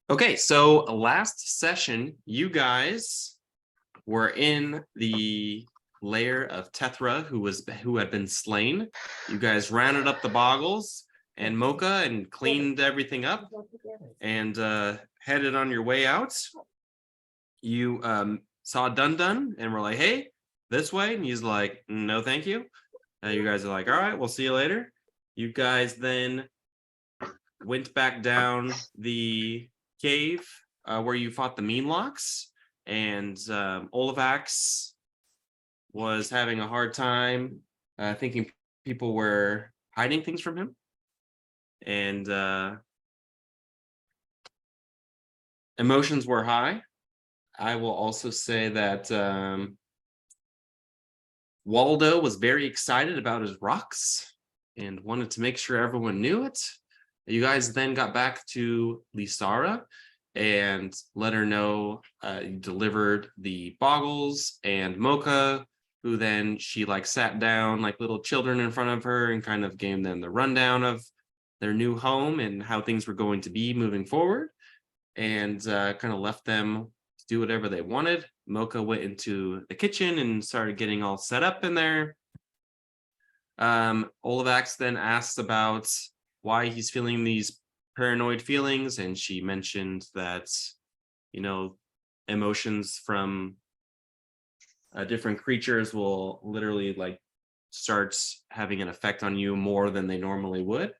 Okay, so last session, you guys were in the lair of Tethra, who had been slain. You guys rounded up the boggles and Mocha and cleaned everything up and headed on your way out. You saw Dun and were like, "Hey, this way," and he's like, "No, thank you." You guys are like, "All right, we'll see you later." You guys then went back down the cave where you fought the Meanlocks, and Olivax was having a hard time thinking people were hiding things from him. And emotions were high. I will also say that Waldo was very excited about his rocks and wanted to make sure everyone knew it. You guys then got back to Lisara and let her know you delivered the boggles and Mocha, who then she sat down like little children in front of her and kind of gave them the rundown of their new home and how things were going to be moving forward, and kind of left them to do whatever they wanted. Mocha went into the kitchen and started getting all set up in there. Olivax then asked about why he's feeling these paranoid feelings, and she mentioned that, emotions from different creatures will literally start having an effect on you more than they normally would.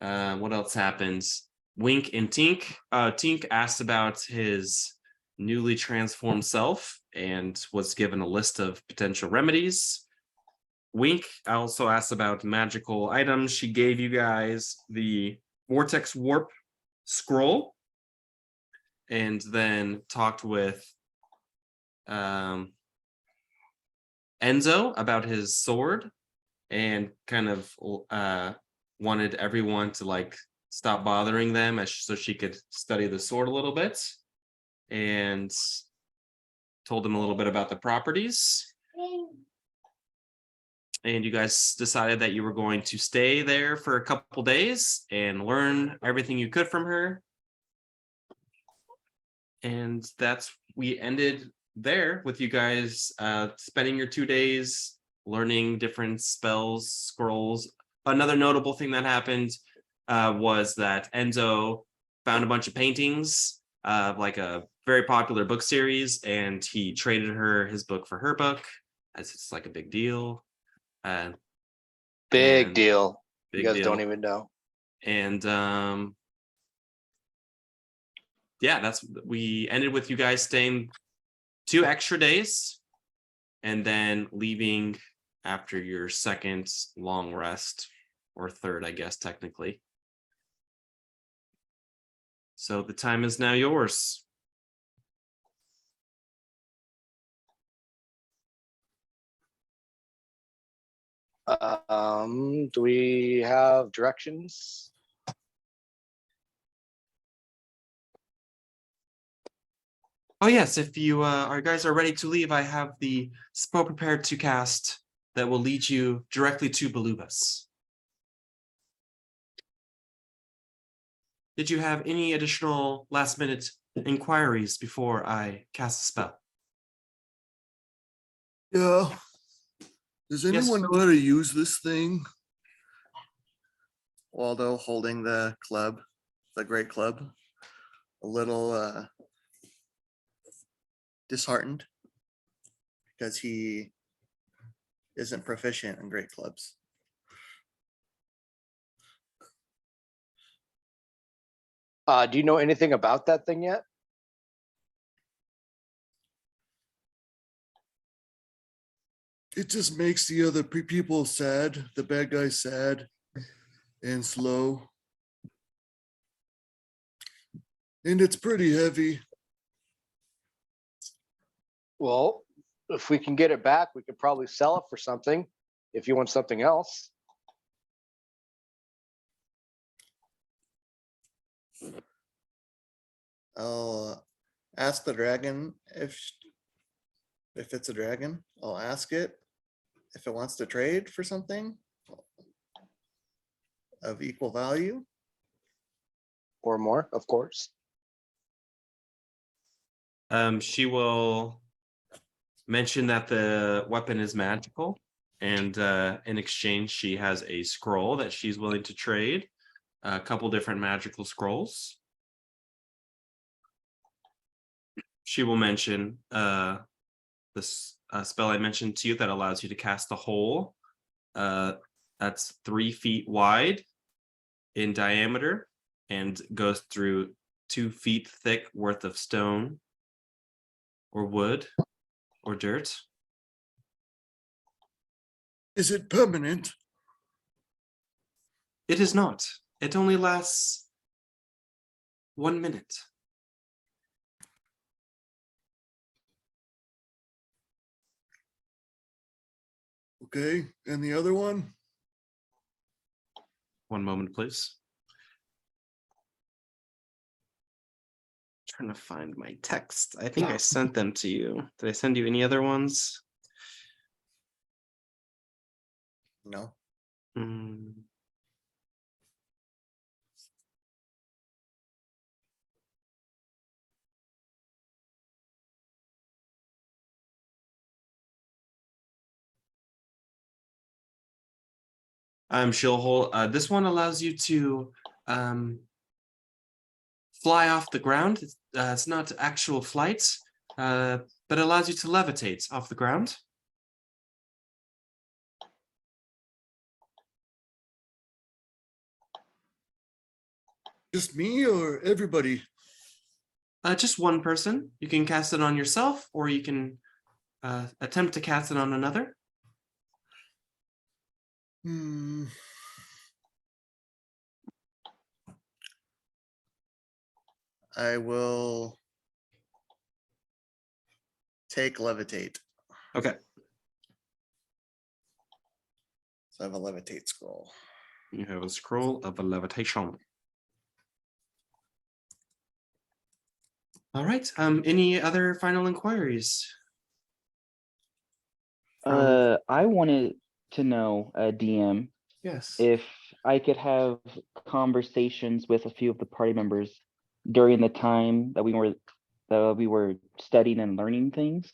What else happens? Wink and Tink. Tink asked about his newly transformed self and was given a list of potential remedies. Wink also asked about magical items. She gave you guys the Vortex Warp scroll and then talked with Enzo about his sword and kind of wanted everyone to stop bothering them so she could study the sword a little bit, and told them a little bit about the properties. And you guys decided that you were going to stay there for a couple days and learn everything you could from her. And we ended there with you guys spending your 2 days learning different spells, scrolls. Another notable thing that happened was that Enzo found a bunch of paintings of a very popular book series, and he traded her his book for her book, as it's a big deal. Big deal. Big you guys deal. Don't even know. And we ended with you guys staying 2 extra days and then leaving after your second long rest, or third, I guess, technically. So the time is now yours. Do we have directions? Oh yes, if you guys are ready to leave, I have the spell prepared to cast that will lead you directly to Baloobas. Did you have any additional last-minute inquiries before I cast a spell? Yeah. Does anyone know how to use this thing? Waldo holding the club, the Greatclub, a little disheartened because he isn't proficient in Greatclubs. Do you know anything about that thing yet? It just makes the other people sad, the bad guys sad and slow. And it's pretty heavy. Well, if we can get it back, we could probably sell it for something if you want something else. I'll ask the dragon if it's a dragon. I'll ask it if it wants to trade for something of equal value. Or more, of course. She will mention that the weapon is magical, and in exchange, she has a scroll that she's willing to trade. A couple different magical scrolls. She will mention this spell I mentioned to you that allows you to cast a hole that's 3 feet wide in diameter and goes through 2 feet thick worth of stone or wood or dirt. Is it permanent? It is not. It only lasts 1 minute. Okay, and the other one? One moment, please. Trying to find my text. I think I sent them to you. Did I send you any other ones? No. Hmm. She'll hold. This one allows you to fly off the ground. It's not actual flight, but allows you to levitate off the ground. Just me or everybody? Just one person. You can cast it on yourself, or you can attempt to cast it on another. I will take levitate. Okay. So I have a levitate scroll. You have a scroll of a levitation. All right. Any other final inquiries? I wanted to know, DM, Yes. if I could have conversations with a few of the party members during the time that we were studying and learning things.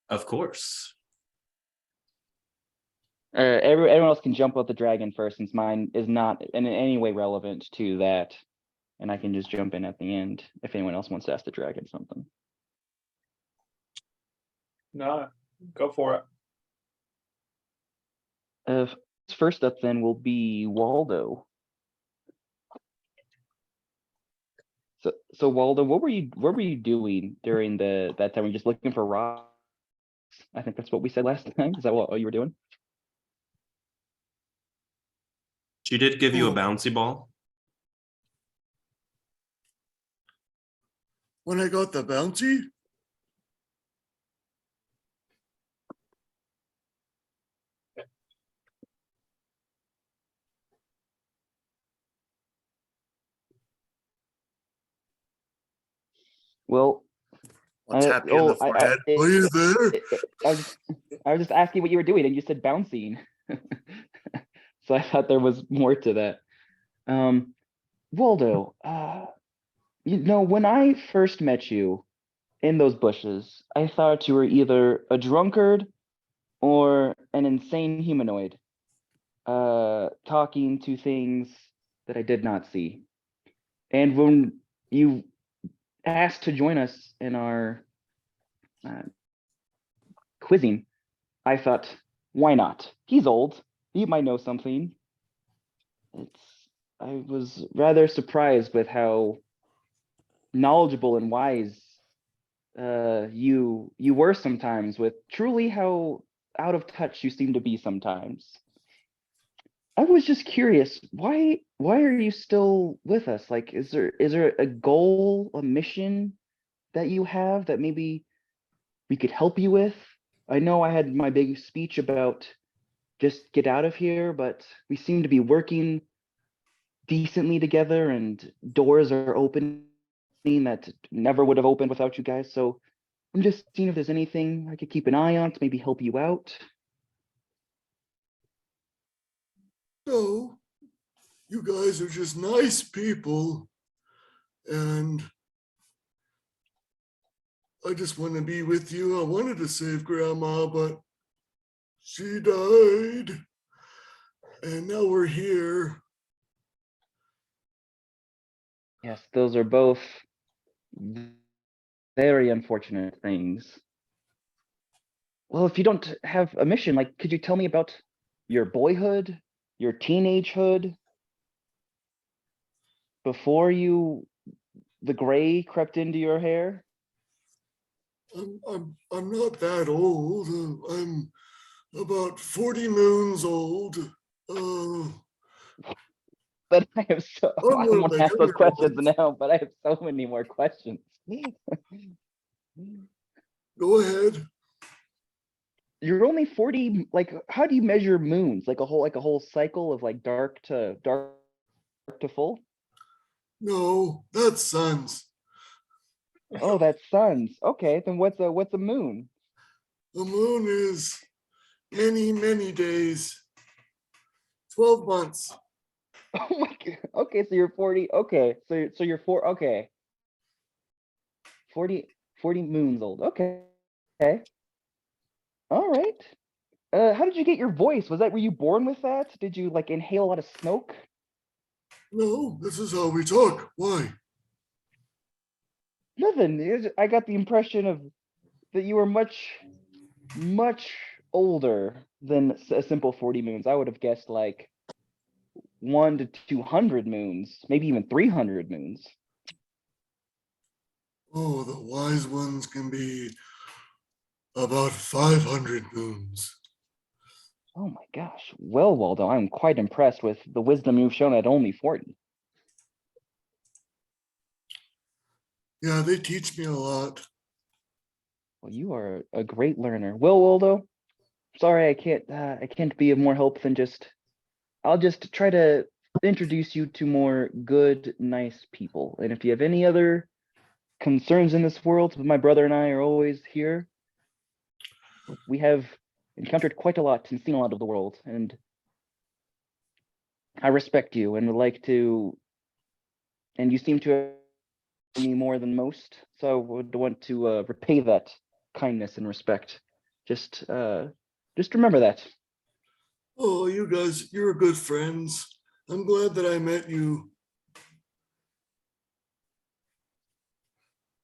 Of course. Everyone else can jump out the dragon first, since mine is not in any way relevant to that, and I can just jump in at the end if anyone else wants to ask the dragon something. No, go for it. First up then will be Waldo. So Waldo, what were you doing during that time? Were you just looking for rocks? I think that's what we said last time. Is that what you were doing? She did give you a bouncy ball. When I got the bouncy? Well, What's happy in the forehead? Are you there? I was just asking what you were doing, and you said bouncing. So I thought there was more to that. Waldo, when I first met you in those bushes, I thought you were either a drunkard or an insane humanoid, talking to things that I did not see. And when you asked to join us in our quizzing, I thought, why not? He's old. He might know something. I was rather surprised with how knowledgeable and wise you were sometimes, with truly how out of touch you seem to be sometimes. I was just curious, why are you still with us? Like, is there a goal, a mission that you have that maybe we could help you with? I know I had my big speech about just get out of here, but we seem to be working decently together, and doors are opening that never would have opened without you guys. So I'm just seeing if there's anything I could keep an eye on to maybe help you out. So, you guys are just nice people, and I just want to be with you. I wanted to save Grandma, but she died. And now we're here. Yes, those are both very unfortunate things. Well, if you don't have a mission, like, could you tell me about your boyhood, your teenagehood, before the gray crept into your hair? I'm not that old. I'm about 40 moons old. But I have so, I'm I one of won't the ask those younger questions ones. now, but I have so many more questions. Go ahead. You're only 40, like, how do you measure moons? Like a whole cycle of like dark to full? No, that's suns. Oh, that's suns. Okay, then what's a moon? The moon is many, many days. 12 months. Oh my god. Okay, so you're 40. Okay, so you're okay. 40 moons old. Okay. Okay. All right. How did you get your voice? Were you born with that? Did you like inhale a lot of smoke? No, this is how we talk. Why? Nothing. I got the impression of that you were much older than a simple 40 moons. I would have guessed like 1 to 200 moons, maybe even 300 moons. Oh, the wise ones can be about 500 moons. Oh my gosh. Well, Waldo, I'm quite impressed with the wisdom you've shown at only 40. Yeah, they teach me a lot. Well, you are a great learner. Well, Waldo, sorry I can't be of more help than I'll just try to introduce you to more good, nice people. And if you have any other concerns in this world, my brother and I are always here. We have encountered quite a lot and seen a lot of the world, and I respect you and would like to, and you seem to have me more than most, so I would want to repay that kindness and respect. Just remember that. Oh, you guys, you're good friends. I'm glad that I met you.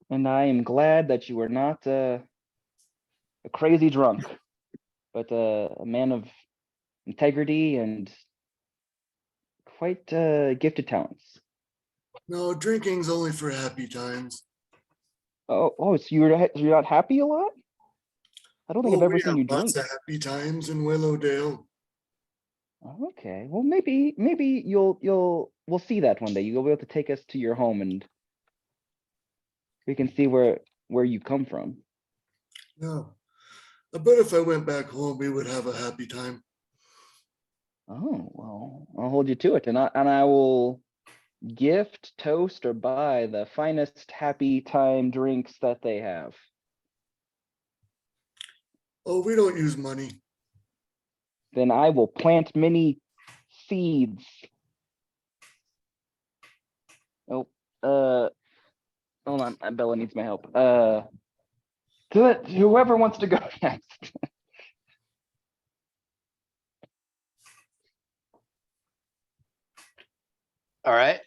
And I am glad that you are not a crazy drunk, but a man of integrity and quite gifted talents. No, drinking's only for happy times. So you're not happy a lot? I don't think I've Oh, ever we seen have you lots drink. of happy times in Willowdale. Okay, well maybe we'll see that one day. You'll be able to take us to your home and we can see where you come from. Yeah. I bet if I went back home, we would have a happy time. Oh, well, I'll hold you to it, and I will gift, toast, or buy the finest happy time drinks that they have. Oh, we don't use money. Then I will plant many seeds. Oh, hold on, Bella needs my help. Whoever wants to go next. All right.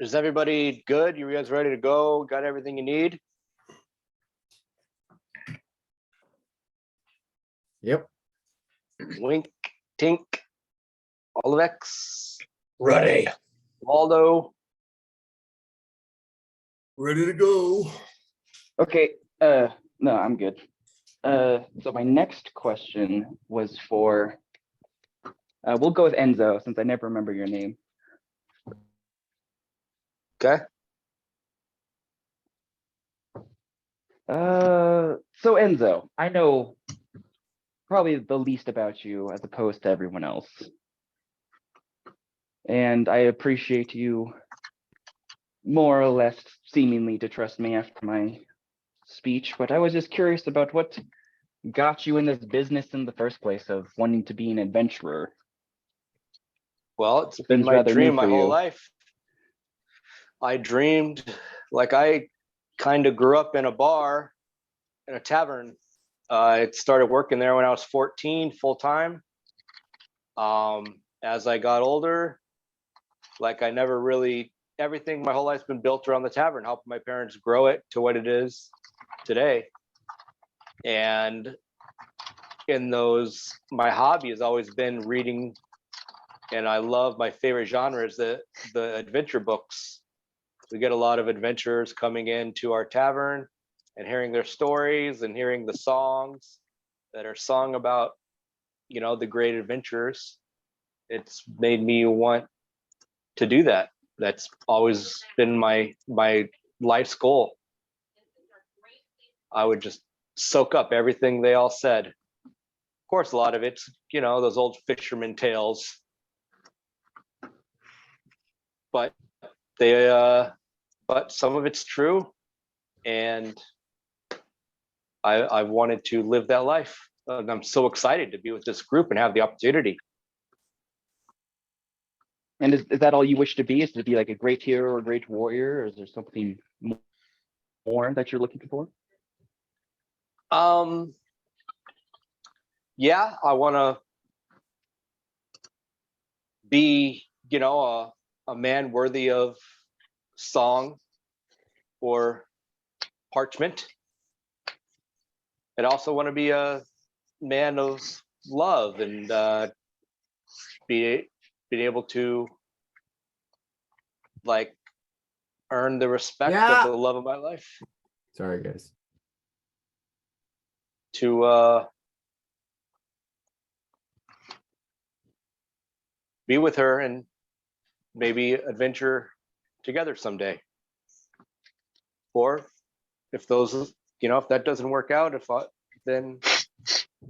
Is everybody good? You guys ready to go? Got everything you need? Yep. Wink, Tink, Olivax, Ready. Waldo. Ready to go. Okay, no, I'm good. So my next question was for, we'll go with Enzo, since I never remember your name. Okay. So Enzo, I know probably the least about you as opposed to everyone else. And I appreciate you more or less seemingly to trust me after my speech, but I was just curious about what got you in this business in the first place of wanting to be an adventurer. Well, it's It been seems my rather new dream my for whole you. life. I dreamed, like, I kind of grew up in a bar in a tavern. I started working there when I was 14, full time. As I got older, like I never really, everything, my whole life's been built around the tavern, helping my parents grow it to what it is today. And in those, my hobby has always been reading, and I love, my favorite genre is the adventure books. We get a lot of adventurers coming into our tavern and hearing their stories and hearing the songs that are sung about, you know, the great adventurers. It's made me want to do that. That's always been my life's goal. I would just soak up everything they all said. Of course, a lot of it's, you know, those old fisherman tales, but but some of it's true, and I wanted to live that life, and I'm so excited to be with this group and have the opportunity. And is that all you wish to be? Is to be like a great hero or a great warrior, or is there something more that you're looking for? Yeah, I want to be, you know, a man worthy of song or parchment. I'd also want to be a man of love and be able to like earn the respect Yeah. of the love of my life. Sorry, guys. To be with her and maybe adventure together someday. Or if those, you know, if that doesn't work out, then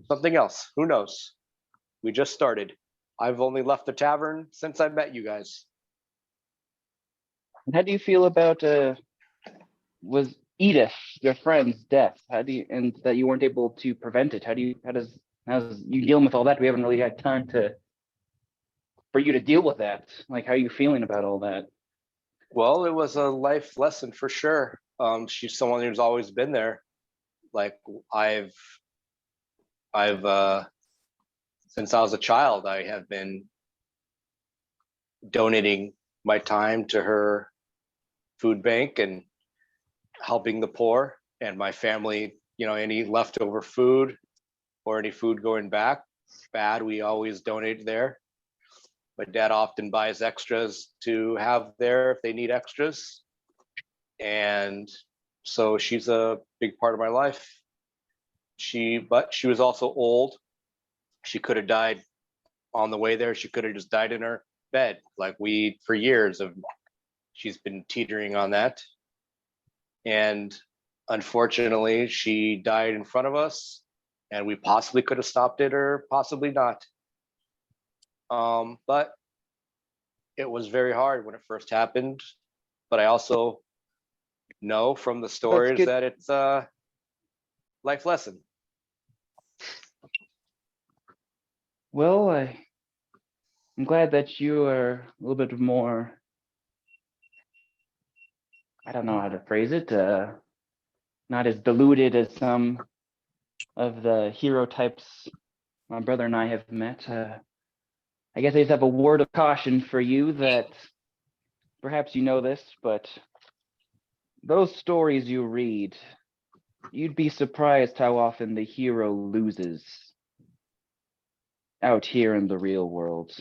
something else. Who knows? We just started. I've only left the tavern since I met you guys. And how do you feel about was Edith, your friend's death? How do you, and that you weren't able to prevent it? How's you dealing with all that? We haven't really had time for you to deal with that. Like, how are you feeling about all that? Well, it was a life lesson for sure. She's someone who's always been there. Like I've since I was a child, I have been donating my time to her food bank and helping the poor, and my family, you know, any leftover food or any food going back bad, we always donate there. My dad often buys extras to have there if they need extras. And so she's a big part of my life. But she was also old. She could have died on the way there. She could have just died in her bed. Like for years she's been teetering on that. And unfortunately, she died in front of us, and we possibly could have stopped it or possibly not. But it was very hard when it first happened. But I also know from the stories that it's a life lesson. Well, I'm glad that you are a little bit more, I don't know how to phrase it, not as deluded as some of the hero types my brother and I have met. I guess I just have a word of caution for you that perhaps you know this, but those stories you read, you'd be surprised how often the hero loses out here in the real world.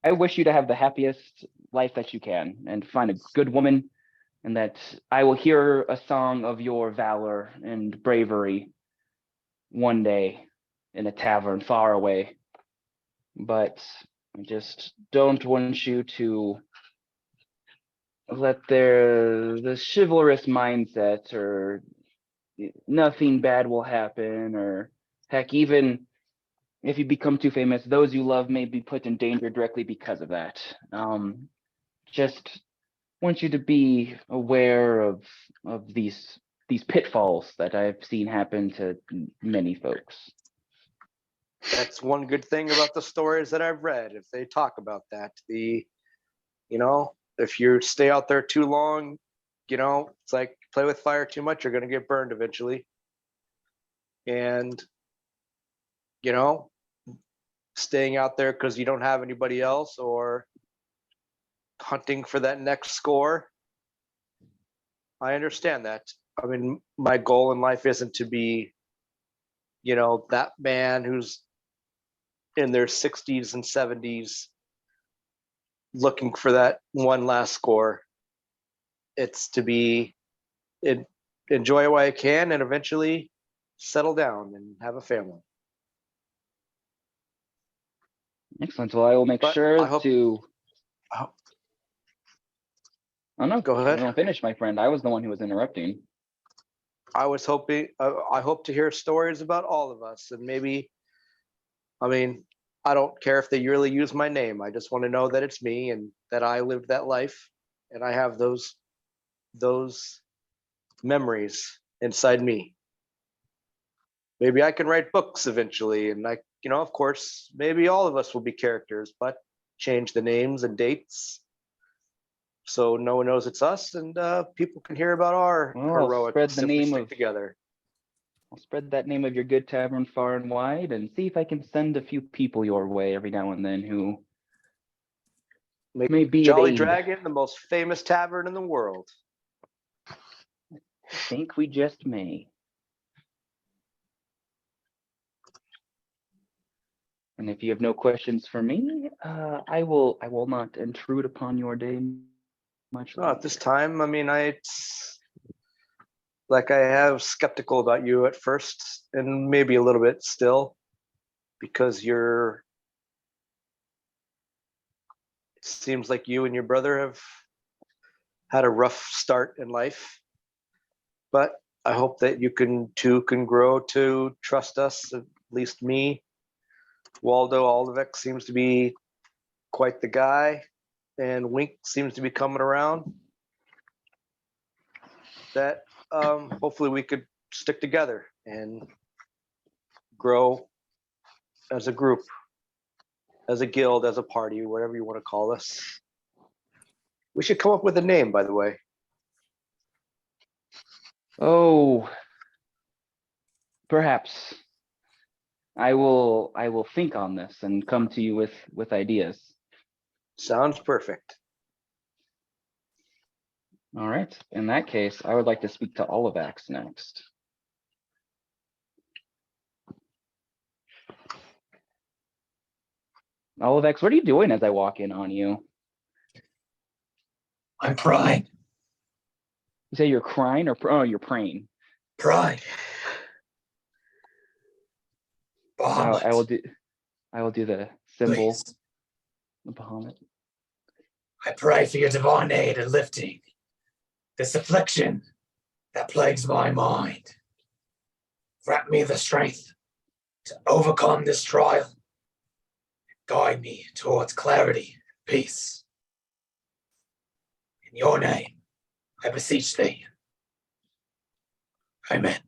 I wish you to have the happiest life that you can and find a good woman, and that I will hear a song of your valor and bravery one day in a tavern far away. But I just don't want you to let the chivalrous mindset or nothing bad will happen, or heck, even if you become too famous, those you love may be put in danger directly because of that. Just want you to be aware of these pitfalls that I've seen happen to many folks. That's one good thing about the stories that I've read. If they talk about that, you know, if you stay out there too long, it's like play with fire too much, you're going to get burned eventually. And, staying out there because you don't have anybody else or hunting for that next score. I understand that. I mean, my goal in life isn't to be, that man who's in their 60s and 70s looking for that one last score. It's to be enjoy it while I can and eventually settle down and have a family. Excellent. Well, I will make But sure I hope- to. I hope- Oh no, Go ahead. Don't finish, my friend. I was the one who was interrupting. I was hoping, I hope to hear stories about all of us, and maybe, I don't care if they really use my name. I just want to know that it's me and that I lived that life and I have those memories inside me. Maybe I can write books eventually, and of course, maybe all of us will be characters, but change the names and dates so no one knows it's us, and people can hear about our Well, I'll heroic spread the simply name stick of- together. I'll spread that name of your good tavern far and wide and see if I can send a few people your way every now and then who Make may be of Jolly aid. Dragon the most famous tavern in the world. I think we just may. And if you have no questions for me, I will not intrude upon your day much No, at this time, it's like I have skeptical about you at first, and maybe a little bit still, because it seems like you and your brother have had a rough start in life. But I hope that you can grow to trust us, at least me. Waldo Olivax seems to be quite the guy, and Wink seems to be coming around. That hopefully we could stick together and grow as a group, as a guild, as a party, whatever you want to call us. We should come up with a name, by the way. Oh, perhaps. I will think on this and come to you with ideas. Sounds perfect. All right. In that case, I would like to speak to Olivax next. Olivax, what are you doing as I walk in on you? I'm crying. You say you're crying or you're praying? Pride. I will do the symbol Please. of Bahamut. I pray for your divine aid in lifting this affliction that plagues my mind. Grant me the strength to overcome this trial. Guide me towards clarity and peace. In your name, I beseech thee. Amen.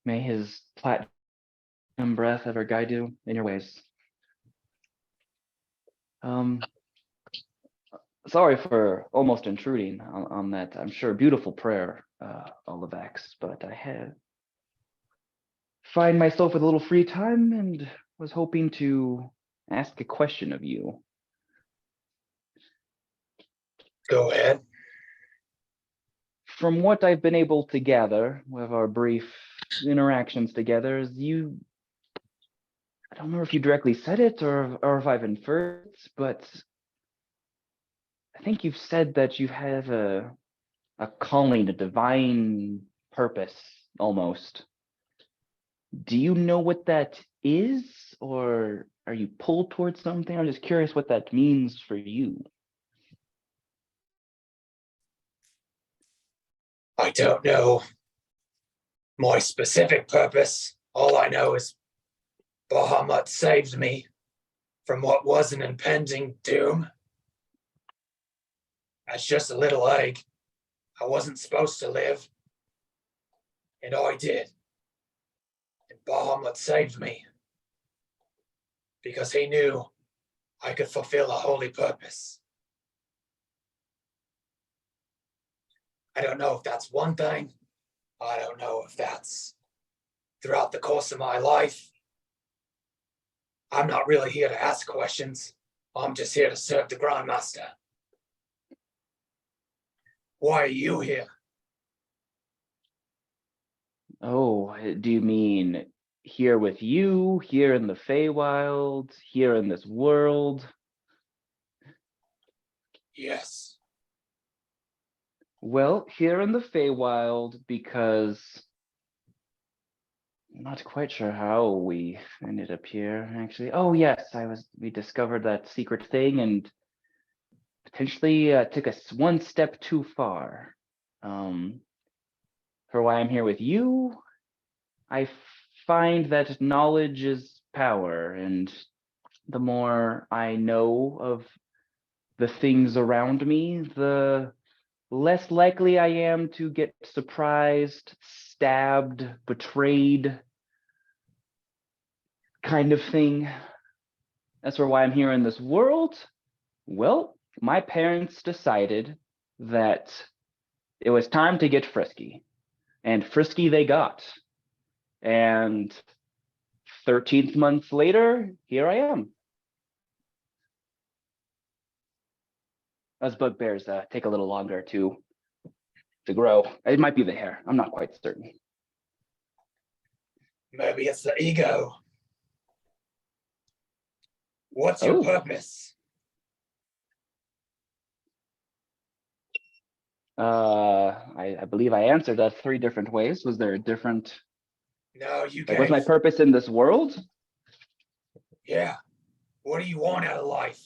May his platinum breath ever guide you in your ways. Sorry for almost intruding on that, I'm sure, beautiful prayer, Olivax, but I find myself with a little free time and was hoping to ask a question of you. Go ahead. From what I've been able to gather with our brief interactions together, I don't know if you directly said it or if I've inferred it, but I think you've said that you have a calling, a divine purpose, almost. Do you know what that is, or are you pulled towards something? I'm just curious what that means for you. I don't know my specific purpose. All I know is Bahamut saved me from what was an impending doom. As just a little egg, I wasn't supposed to live, and I did. And Bahamut saved me because he knew I could fulfill a holy purpose. I don't know if that's one thing. I don't know if that's throughout the course of my life. I'm not really here to ask questions. I'm just here to serve the Grandmaster. Why are you here? Oh, do you mean here with you, here in the Feywild, here in this world? Yes. Well, here in the Feywild, because I'm not quite sure how we ended up here, actually. Oh yes, we discovered that secret thing and potentially took us one step too far. For why I'm here with you, I find that knowledge is power, and the more I know of the things around me, the less likely I am to get surprised, stabbed, betrayed, kind of thing. As for why I'm here in this world, well, my parents decided that it was time to get frisky, and frisky they got. And 13th month later, here I am. Those bugbears take a little longer to grow. It might be the hair. I'm not quite certain. Maybe it's the ego. What's your purpose? I believe I answered that 3 different ways. Was there a different? No, you Like, what's my purpose in this world? Yeah. What do you want out of life?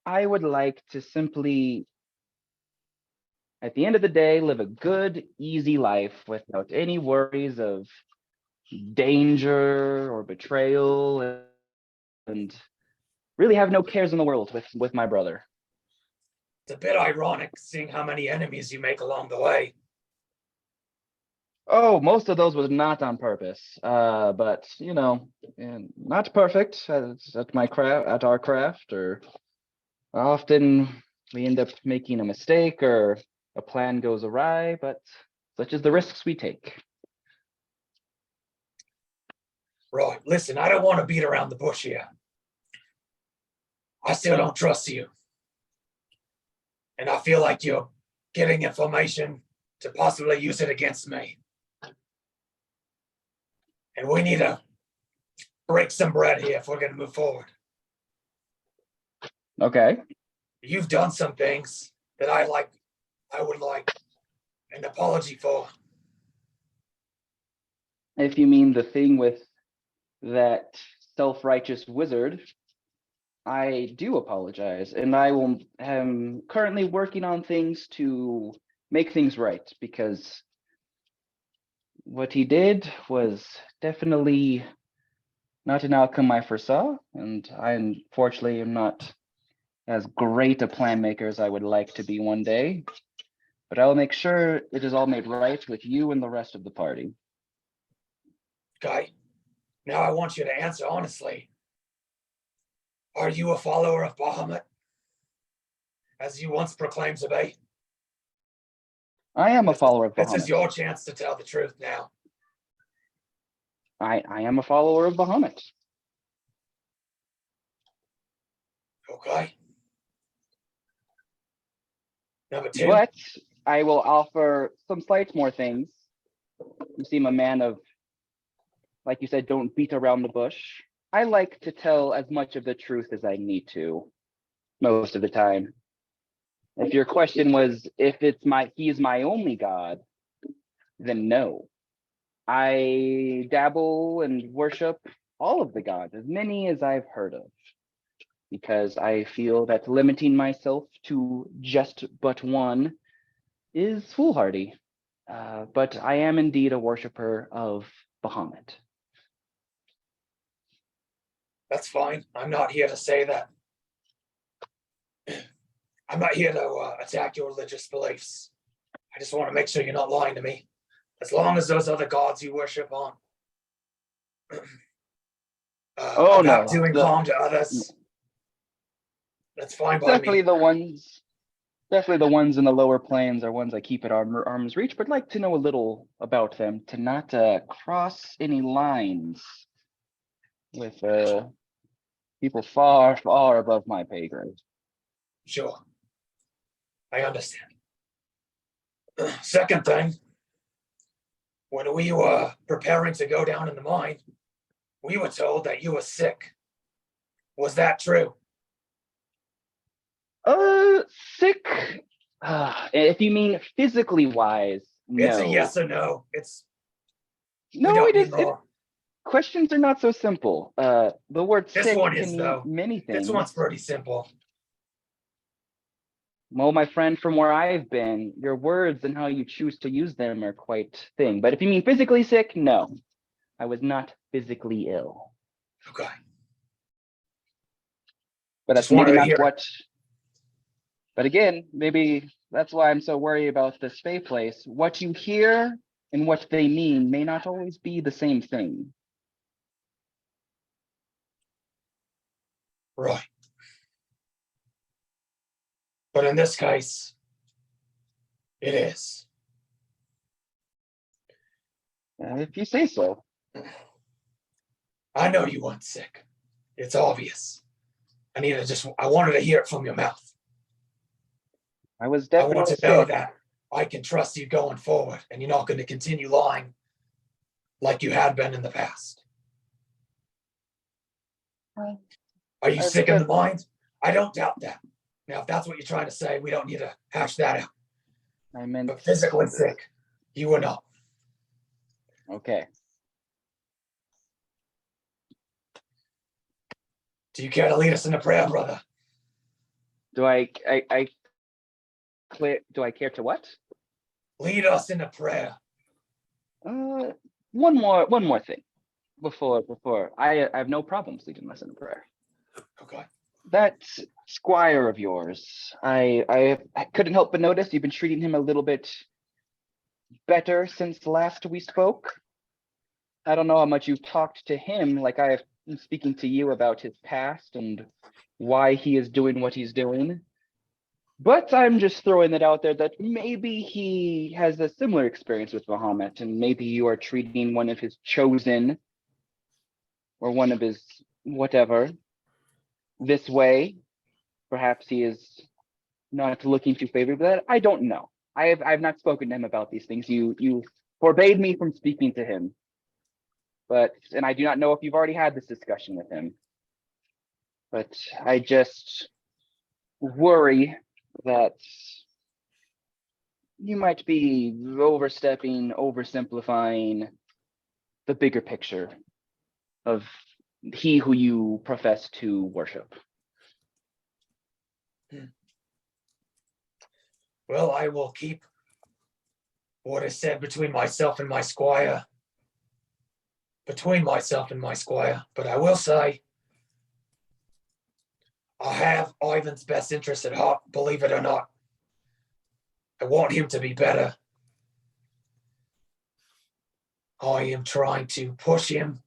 I would like to simply, at the end of the day, live a good, easy life without any worries of danger or betrayal, and really have no cares in the world with my brother. It's a bit ironic seeing how many enemies you make along the way. Oh, most of those was not on purpose, but you know, not perfect at my craft, at our craft, or often we end up making a mistake or a plan goes awry, but such is the risks we take. Right, listen, I don't want to beat around the bush here. I still don't trust you. And I feel like you're getting information to possibly use it against me. And we need to break some bread here if we're going to move forward. Okay. You've done some things that I would like an apology for. If you mean the thing with that self-righteous wizard, I do apologize, and I am currently working on things to make things right, because what he did was definitely not an outcome I foresaw, and I unfortunately am not as great a plan maker as I would like to be one day, but I will make sure it is all made right with you and the rest of the party. Okay, now I want you to answer honestly. Are you a follower of Bahamut, as you once proclaimed to be? I am a follower of Bahamut. This is your chance to tell the truth now. I am a follower of Bahamut. Okay. Number 2. But I will offer some slight more things. You seem a man of, like you said, don't beat around the bush. I like to tell as much of the truth as I need to, most of the time. If your question was if he is my only god, then no. I dabble and worship all of the gods, as many as I've heard of, because I feel that limiting myself to just but one is foolhardy. But I am indeed a worshiper of Bahamut. That's fine. I'm not here to say that. I'm not here to attack your religious beliefs. I just want to make sure you're not lying to me. As long as those other gods you worship on Oh, about no, doing the- harm to others. That's fine by Definitely me. definitely the ones in the lower planes are ones I keep at arm's reach, but like to know a little about them to not cross any lines with people far, far above my pay grade. Sure. I understand. Second thing, when we were preparing to go down in the mine, we were told that you were sick. Was that true? Sick. If you mean physically wise, no. It's a yes or no. We No, don't it need is. more. Questions are not so simple. The word This sick one can is, mean though. many things. This one's pretty simple. Well, my friend, from where I've been, your words and how you choose to use them are quite thing. But if you mean physically sick, no, I was not physically ill. Okay. But that's Just wanted maybe to not hear. what. But again, maybe that's why I'm so worried about the Spay place. What you hear and what they mean may not always be the same thing. Right. But in this case, it is. If you say so. I know you weren't sick. It's obvious. I wanted to hear it from your mouth. I was I want definitely to know sick. that I can trust you going forward and you're not going to continue lying like you had been in the past. Well, Are you I've sick in the said- mind? I don't doubt that. Now, if that's what you're trying to say, we don't need to hash that out. I meant But physically sick, you were not. okay. Do you care to lead us in a prayer, brother? Do I care to what? Lead us in a prayer. One more thing before I have no problems leading us in a prayer. Okay. That squire of yours, I couldn't help but notice you've been treating him a little bit better since last we spoke. I don't know how much you've talked to him, like I have been speaking to you about his past and why he is doing what he's doing. But I'm just throwing it out there that maybe he has a similar experience with Bahamut, and maybe you are treating one of his chosen or one of his whatever this way. Perhaps he is not looking too favorably at it. I don't know. I've not spoken to him about these things. You forbade me from speaking to him. And I do not know if you've already had this discussion with him. But I just worry that you might be overstepping, oversimplifying the bigger picture of he who you profess to worship. Well, I will keep what is said between myself and my squire. But I will say, I have Ivan's best interest at heart, believe it or not. I want him to be better. I am trying to push him,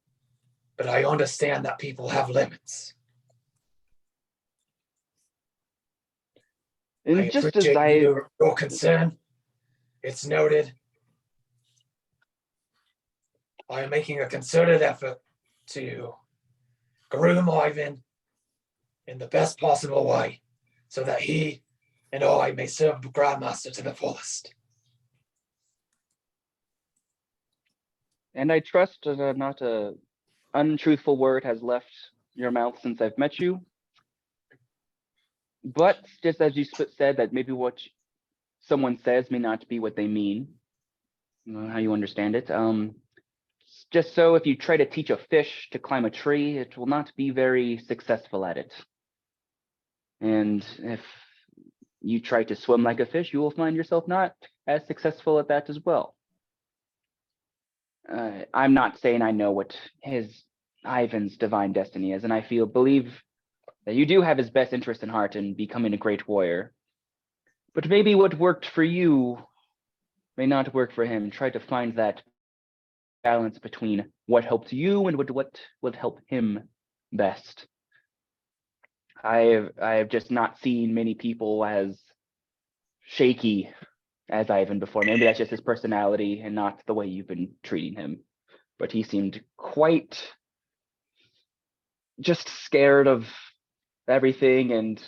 but I understand that people have limits. And I just as appreciate your concern. It's noted. I am making a concerted effort to groom Ivan in the best possible way so that he and I may serve the Grandmaster to the fullest. And I trust that not a untruthful word has left your mouth since I've met you. But just as you said that maybe what someone says may not be what they mean, how you understand it. Just so if you try to teach a fish to climb a tree, it will not be very successful at it. And if you try to swim like a fish, you will find yourself not as successful at that as well. I'm not saying I know what Ivan's divine destiny is, and I believe that you do have his best interest in heart in becoming a great warrior. But maybe what worked for you may not work for him. Try to find that balance between what helped you and what would help him best. I have just not seen many people as shaky as Ivan before. Maybe that's just his personality and not the way you've been treating him. But he seemed quite just scared of everything and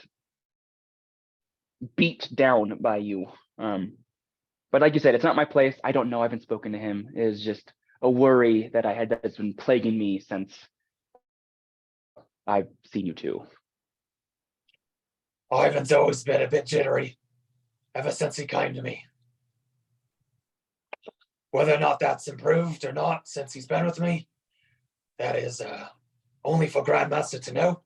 beat down by you. But like you said, it's not my place. I don't know. I haven't spoken to him. It is just a worry that I had that's been plaguing me since I've seen you two. Ivan's always been a bit jittery ever since he came to me. Whether or not that's improved or not since he's been with me, that is only for Grandmaster to know.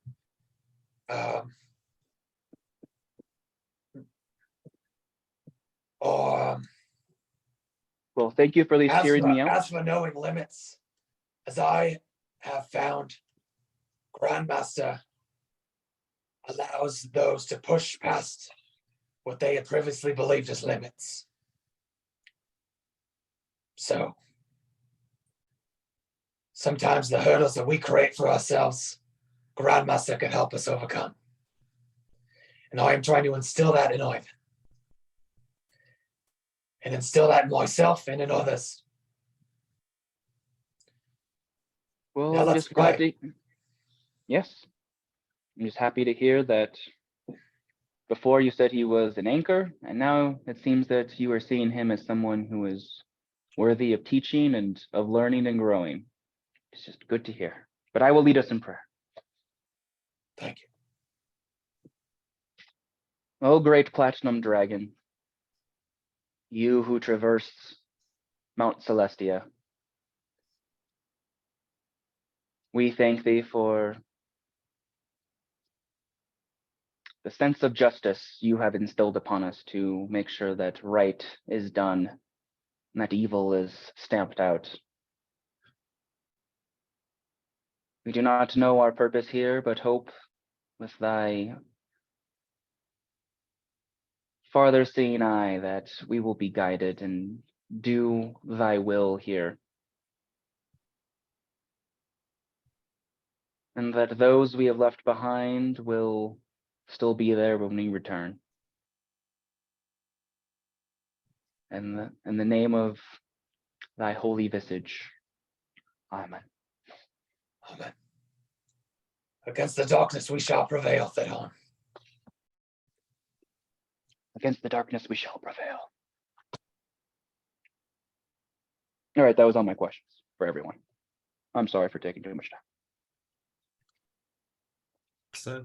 Well, thank you for at least hearing me out. As for knowing limits, as I have found, Grandmaster allows those to push past what they had previously believed as limits. So sometimes the hurdles that we create for ourselves, Grandmaster can help us overcome. And I am trying to instill that in Ivan. And instill that in myself and in others. Well, Now I'm let's just glad play. Yes. I'm just happy to hear that before you said he was an anchor, and now it seems that you are seeing him as someone who is worthy of teaching and of learning and growing. It's just good to hear. But I will lead us in prayer. Thank you. O great platinum dragon, you who traverse Mount Celestia, we thank thee for the sense of justice you have instilled upon us to make sure that right is done and that evil is stamped out. We do not know our purpose here, but hope with thy farther seeing eye that we will be guided and do thy will here. And that those we have left behind will still be there when we return. And in the name of thy holy visage, amen. Amen. Against the darkness we shall prevail, Thaddan. Against the darkness we shall prevail. All right, that was all my questions for everyone. I'm sorry for taking too much time. So,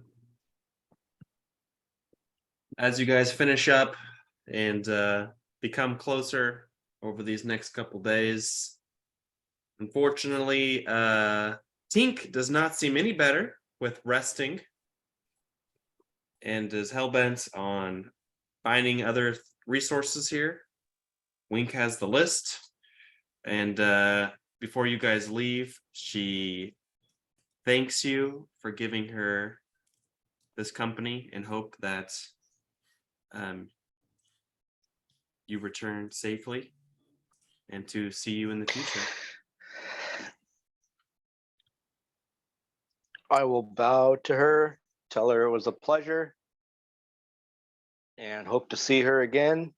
as you guys finish up and become closer over these next couple days, unfortunately, Tink does not seem any better with resting and is hell-bent on finding other resources here. Wink has the list, and before you guys leave, she thanks you for giving her this company and hope that you return safely and to see you in the future. I will bow to her, tell her it was a pleasure, and hope to see her again.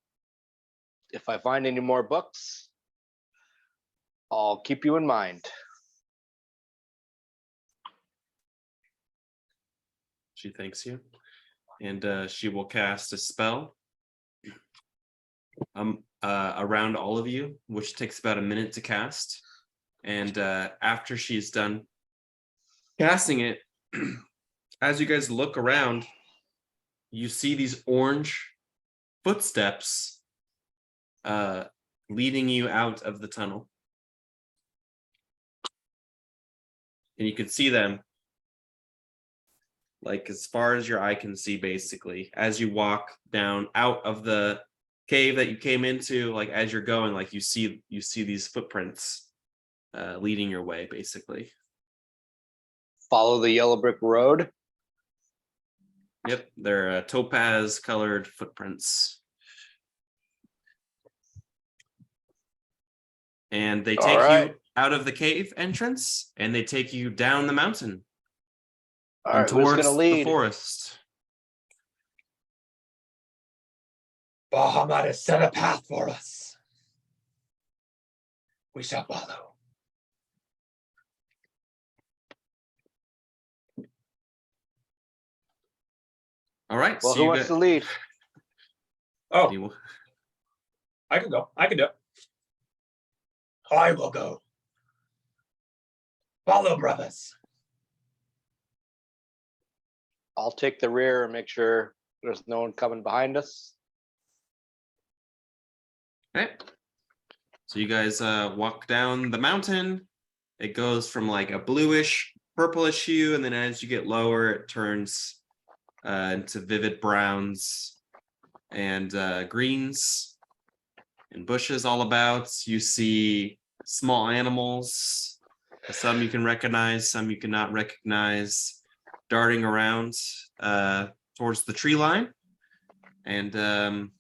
If I find any more books, I'll keep you in mind. She thanks you, and she will cast a spell around all of you, which takes about a minute to cast. And after she's done casting it, as you guys look around, you see these orange footsteps leading you out of the tunnel. And you can see them like as far as your eye can see, basically, as you walk down out of the cave that you came into. Like as you're going, like you see these footprints leading your way, basically. Follow the yellow brick road. Yep, they're topaz colored footprints. And they take you out of the cave entrance and they take you down the mountain. All and right, who's towards gonna the lead? forest. Bahamut has set a path for us. We shall follow. All right. Well, so who you wants got, to lead? Oh, you- I can go. I can do it. I will go. Follow, brothers. I'll take the rear and make sure there's no one coming behind us. Okay. So you guys walk down the mountain. It goes from like a bluish, purplish hue, and then as you get lower, it turns into vivid browns and greens and bushes all about. You see small animals. Some you can recognize, some you cannot recognize, darting around towards the tree line. And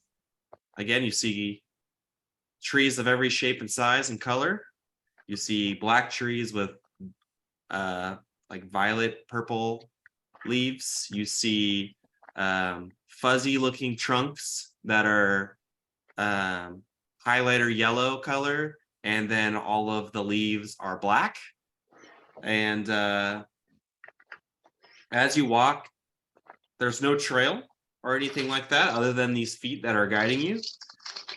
again, you see trees of every shape and size and color. You see black trees with like violet purple leaves. You see fuzzy looking trunks that are highlighter yellow color, and then all of the leaves are black. And as you walk, there's no trail or anything like that other than these feet that are guiding you.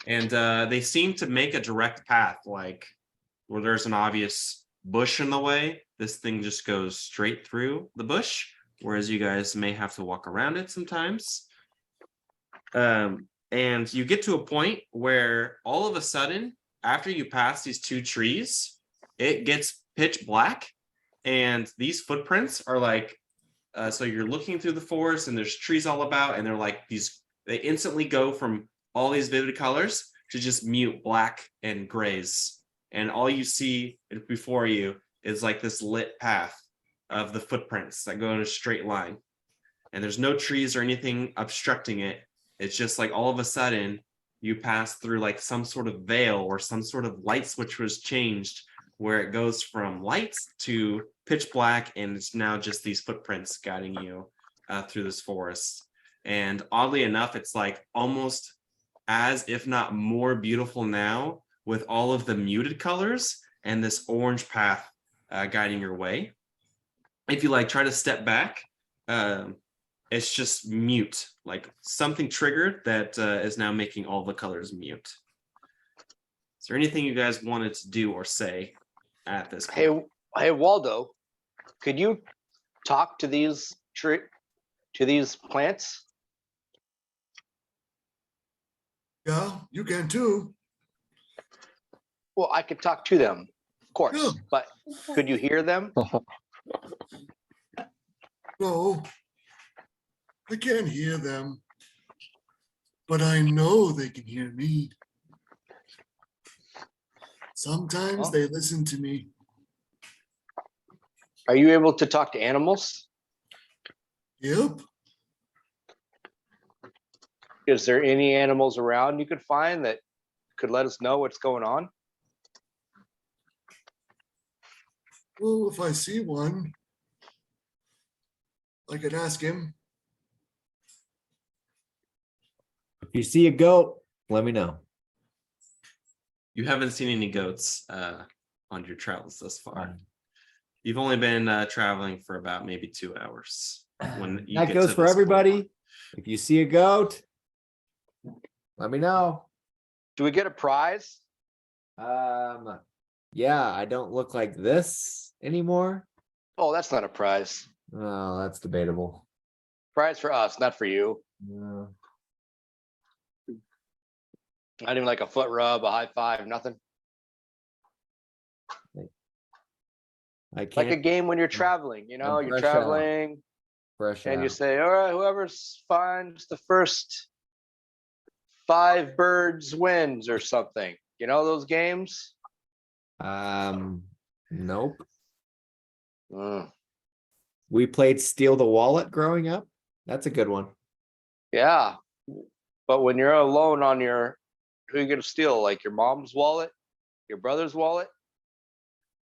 And they seem to make a direct path, like where there's an obvious bush in the way. This thing just goes straight through the bush, whereas you guys may have to walk around it sometimes. And you get to a point where all of a sudden, after you pass these two trees, it gets pitch black. And these footprints are like, so you're looking through the forest and there's trees all about, and they're like these, they instantly go from all these vivid colors to just mute black and grays. And all you see before you is like this lit path of the footprints that go in a straight line. And there's no trees or anything obstructing it. It's just like all of a sudden you pass through like some sort of veil or some sort of light switch was changed, where it goes from lights to pitch black, and it's now just these footprints guiding you through this forest. And oddly enough, it's like almost as if not more beautiful now, with all of the muted colors and this orange path guiding your way. If you like try to step back, it's just mute, like something triggered that is now making all the colors mute. Is there anything you guys wanted to do or say at this point? Hey, Waldo, could you talk to these plants? Yeah, you can too. Well, I could talk to them, of course, Yeah. but could you hear them? No, I can't hear them, but I know they can hear me. Sometimes Oh. they listen to me. Are you able to talk to animals? Yep. Is there any animals around you could find that could let us know what's going on? Well, if I see one, I could ask him. If you see a goat, let me know. You haven't seen any goats on your travels thus far. You've only been traveling for about maybe 2 hours. When you That get goes to for this everybody. point. If you see a goat, let me know. Do we get a prize? Yeah, I don't look like this anymore. Oh, that's not a prize. Oh, that's debatable. Prize for us, not for you. No. Not even like a foot rub, a high five, nothing. I Like can't. a game when you're traveling, you know, I'm you're fresh out. traveling Fresh and you out. say, all right, whoever finds the first 5 birds wins or something. You know those games? Nope. Mm, We played Steal the Wallet growing up. That's a good one. yeah. But when you're alone on your, who are you going to steal? Like your mom's wallet? Your brother's wallet?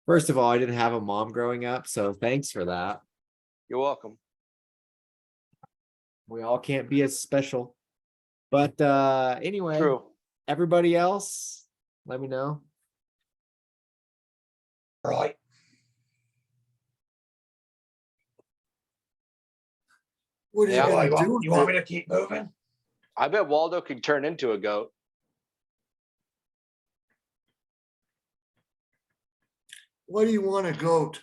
First of all, I didn't have a mom growing up, so thanks for that. You're welcome. We all can't be as special. But anyway, True. everybody else, let me know. Right. What are you Yeah, Well, gonna do with you want it? me to keep moving? I bet Waldo could turn into a goat. Why do you want a goat?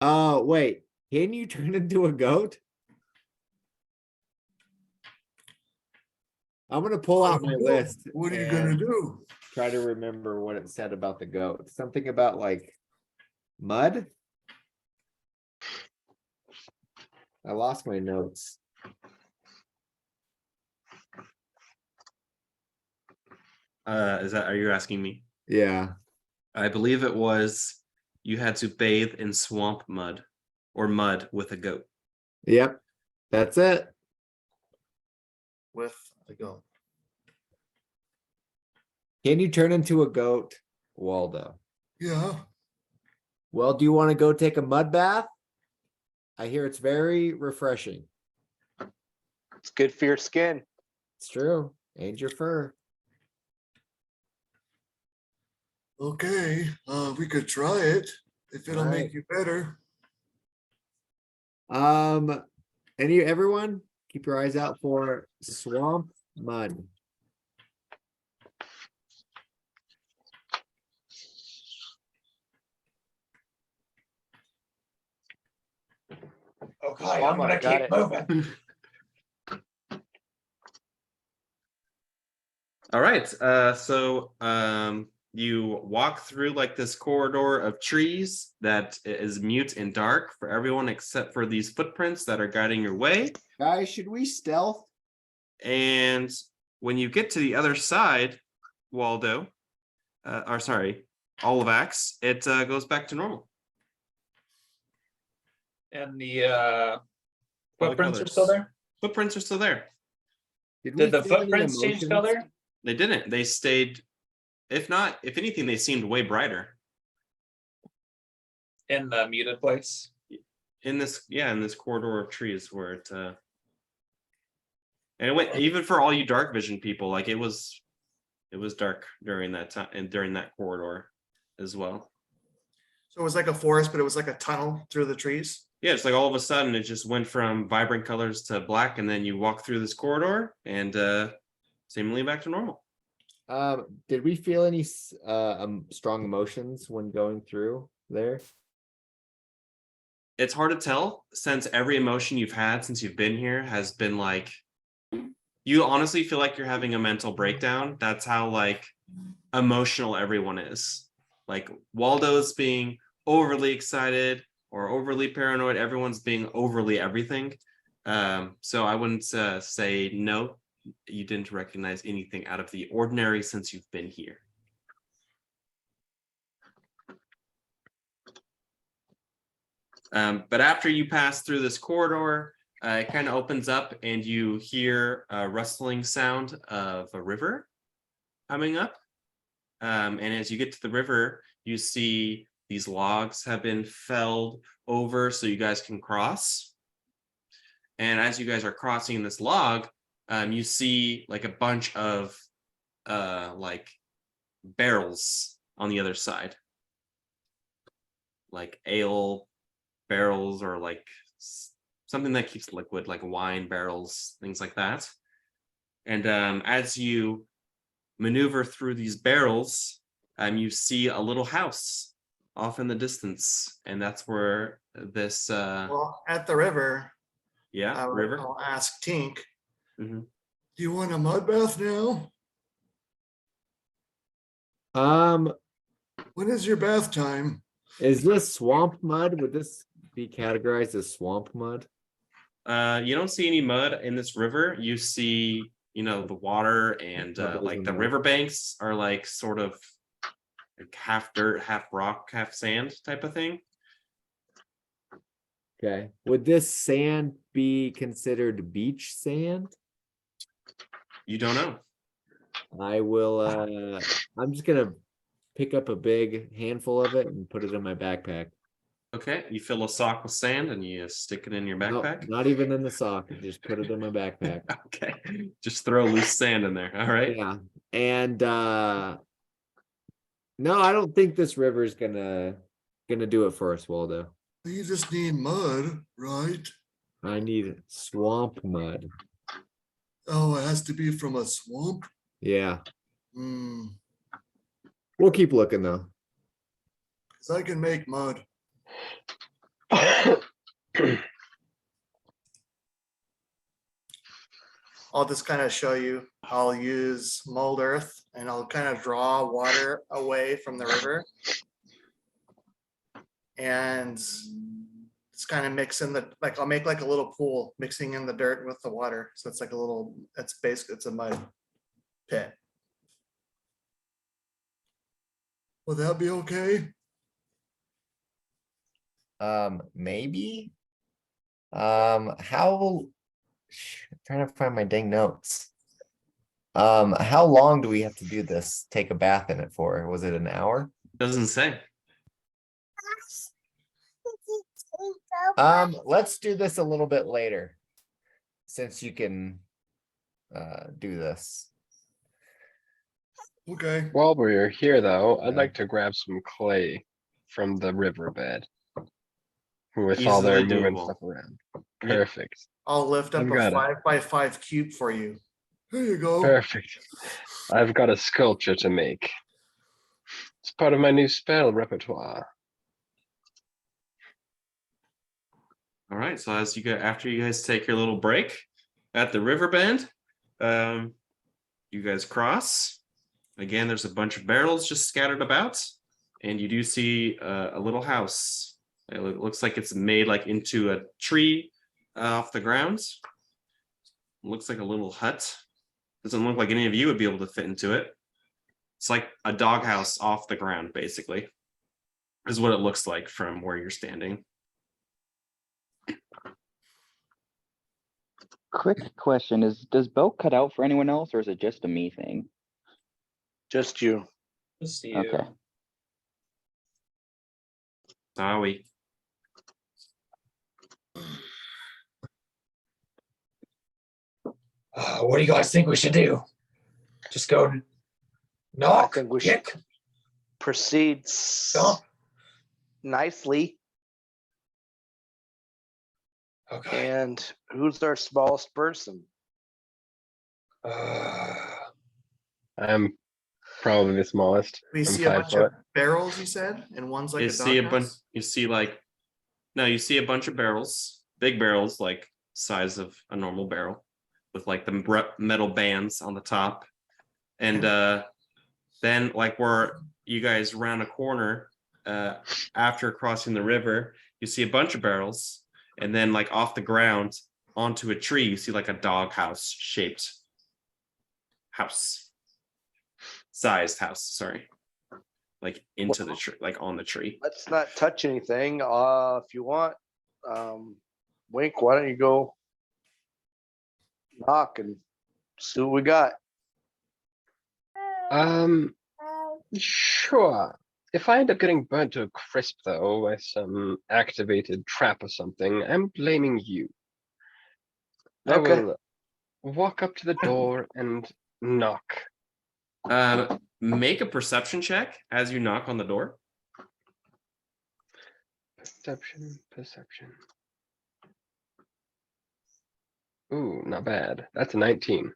Oh, wait, can you turn into a goat? I'm gonna pull out my list. What are you gonna and do? Try to remember what it said about the goat. Something about like mud. I lost my notes. Are you asking me? Yeah. I believe it was you had to bathe in swamp mud or mud with a goat. Yep. That's it. With the goat. Can you turn into a goat, Waldo? Yeah, Well, do you want to go take a mud bath? I hear it's very refreshing. It's good for your skin. It's true. And your fur. okay, we could try it if it'll Alright. make you better. Everyone, keep your eyes out for swamp mud. Okay, Oh I'm my gonna God, keep moving. All right. You walk through like this corridor of trees that is mute and dark for everyone except for these footprints that are guiding your way. Guys, should we stealth? And when you get to the other side, Waldo, or sorry, Olivax, it goes back to normal. And the All the footprints are colors. still there? Footprints are still there. Did Did the feel any footprints change emotions? color? They didn't. They stayed. If not, if anything, they seemed way brighter In the muted place? in this. Yeah, in this corridor of trees where it. And it went even for all you dark vision people. Like it was dark during that time and during that corridor as well. So it was like a forest, but it was like a tunnel through the trees. Yeah, it's like all of a sudden it just went from vibrant colors to black, and then you walk through this corridor and seemingly back to normal. Did we feel any strong emotions when going through there? It's hard to tell since every emotion you've had since you've been here has been like you honestly feel like you're having a mental breakdown. That's how like emotional everyone is. Like Waldo's being overly excited or overly paranoid. Everyone's being overly everything. So I wouldn't say no, you didn't recognize anything out of the ordinary since you've been here. But after you pass through this corridor, it kind of opens up and you hear a rustling sound of a river coming up. And as you get to the river, you see these logs have been felled over so you guys can cross. And as you guys are crossing this log, you see like a bunch of like barrels on the other side. Like ale barrels or like something that keeps liquid, like wine barrels, things like that. And as you maneuver through these barrels, you see a little house off in the distance, and that's where this Well, at the river, river. I'll ask Tink, Mhm. Do you want a mud bath now? When is your bath time? Is this swamp mud? Would this be categorized as swamp mud? You don't see any mud in this river. You see, the water and Pebbles like in the the- riverbanks are like sort of like half dirt, half rock, half sand type of thing. Okay. Would this sand be considered beach sand? You don't know. I will I'm just gonna pick up a big handful of it and put it in my backpack. Okay, you fill a sock with sand and you stick it in your No, backpack. not even in the sock. Just put it in my backpack. Okay, just throw loose sand in there. All right. Yeah. And no, I don't think this river is gonna do it for us, Waldo. You just need mud, right? I need swamp mud. Oh, it has to be from a swamp? Yeah. Hmm, We'll keep looking though. 'cause I can make mud. I'll just kind of show you. I'll use mold earth and I'll kind of draw water away from the river. And it's kind of mix in the, like, I'll make like a little pool mixing in the dirt with the water. So it's like a little, it's basically, it's a mud pit. Will that be okay? Maybe. Trying to find my dang notes. How long do we have to do this? Take a bath in it for? Was it an hour? Doesn't say. Let's do this a little bit later, since you can do this. Okay. While we're here, though, I'd Yeah. like to grab some clay from the riverbed. With all their Easily moving doable. stuff around. Yep. Perfect. I'll lift up I've a got it. 5x5 cube for you. Here you go. Perfect. I've got a sculpture to make. It's part of my new spell repertoire. All right. So as you go, after you guys take your little break at the river bend, you guys cross. Again, there's a bunch of barrels just scattered about, and you do see a little house. It looks like it's made like into a tree off the ground. It looks like a little hut. Doesn't look like any of you would be able to fit into it. It's like a doghouse off the ground, basically, is what it looks like from where you're standing. Quick question does Bo cut out for anyone else or is it just a me thing? Just you. Just you. Okay. Sorry. What do you guys think we should do? Just go knock, I think we should kick, proceed stomp. nicely. Okay. And who's our smallest person? I'm probably the smallest. We I'm see a 5 bunch foot. of barrels, you said, and one's like You a see a bunch. doghouse. You see you see a bunch of barrels, big barrels, like size of a normal barrel, with like the metal bands on the top, and then like where you guys round a corner after crossing the river, you see a bunch of barrels, and then like off the ground onto a tree, you see like a doghouse shaped house, sized house. Sorry, like into the tree, like on the tree. Let's not touch anything. If you want, Wink, why don't you go knock and see what we got? Sure. If I end up getting burnt to a crisp, though, by some activated trap or something, I'm blaming you. I Okay. will walk up to the door and knock. Make a perception check as you knock on the door. Perception. Ooh, not bad. That's a 19.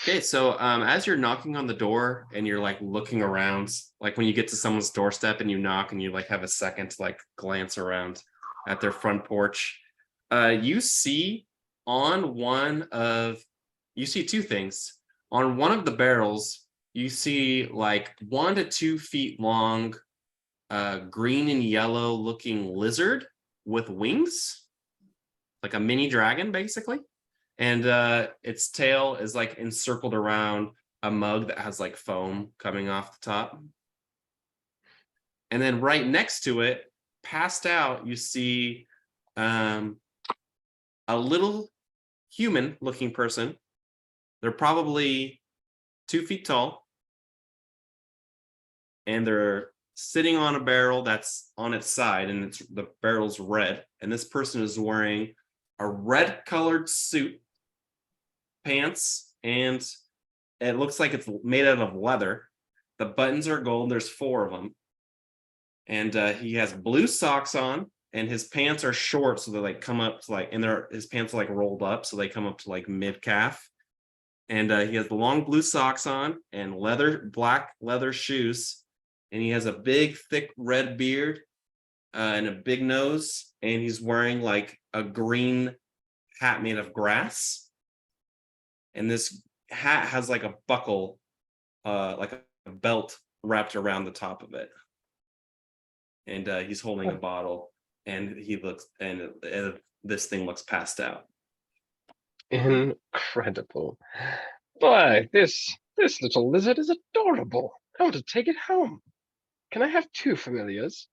Okay, so as you're knocking on the door and you're like looking around, like when you get to someone's doorstep and you knock and you like have a second to like glance around at their front porch, you see you see two things. On one of the barrels, you see like 1 to 2 feet long, green and yellow looking lizard with wings, like a mini dragon, basically. And its tail is like encircled around a mug that has like foam coming off the top. And then right next to it, passed out, you see a little human looking person. They're probably 2 feet tall. And they're sitting on a barrel that's on its side, and the barrel's red. And this person is wearing a red colored suit, pants, and it looks like it's made out of leather. The buttons are gold. There's 4 of them. And he has blue socks on, and his pants are short, so they like come up to like, and his pants are like rolled up, so they come up to like mid calf. And he has the long blue socks on and black leather shoes, and he has a big thick red beard and a big nose, and he's wearing like a green hat made of grass. And this hat has like a buckle, like a belt wrapped around the top of it. And he's holding a bottle, and this thing looks passed out. Incredible. Why, this little lizard is adorable. I want to take it home. Can I have 2 familiars?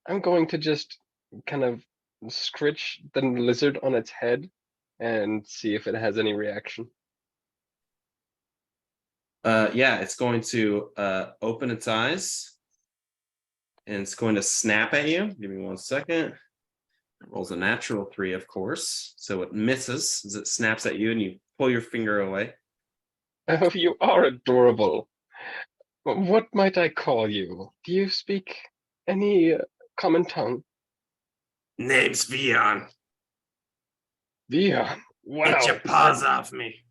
I'm going to just kind of scritch the lizard on its head and see if it has any reaction. Yeah, it's going to open its eyes, and it's going to snap at you. Give me 1 second. It rolls a natural 3, of course. So it misses as it snaps at you, and you pull your finger away. Oh, you are adorable. What might I call you? Do you speak any common tongue? Name's Fionn. Vion. Wow. Get your paws off me.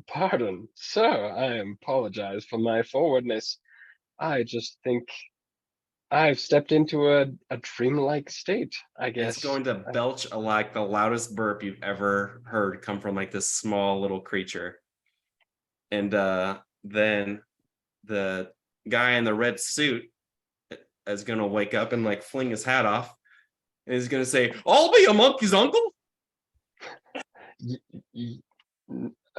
Pardon, sir. I apologize for my forwardness. I just think I've stepped into a dreamlike state, I guess. It's going to belch like the loudest burp you've ever heard come from like this small little creature. And then the guy in the red suit is going to wake up and like fling his hat off. And he's going to say, "I'll be a monkey's uncle."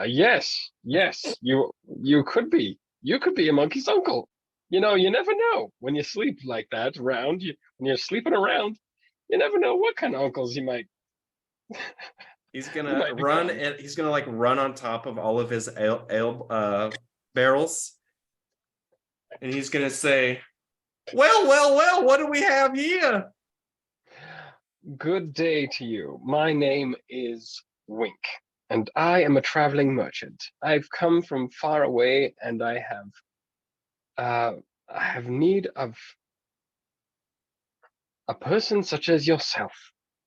Yes, you could be. You could be a monkey's uncle. You know, you never know when you sleep like that around. When you're sleeping around, you never know what kind of uncles you might. He's gonna run, and he's gonna like run on top of all of his ale barrels, and he's gonna say, well, what do we have here?" Good day to you. My name is Wink, and I am a traveling merchant. I've come from far away, and I have need of a person such as yourself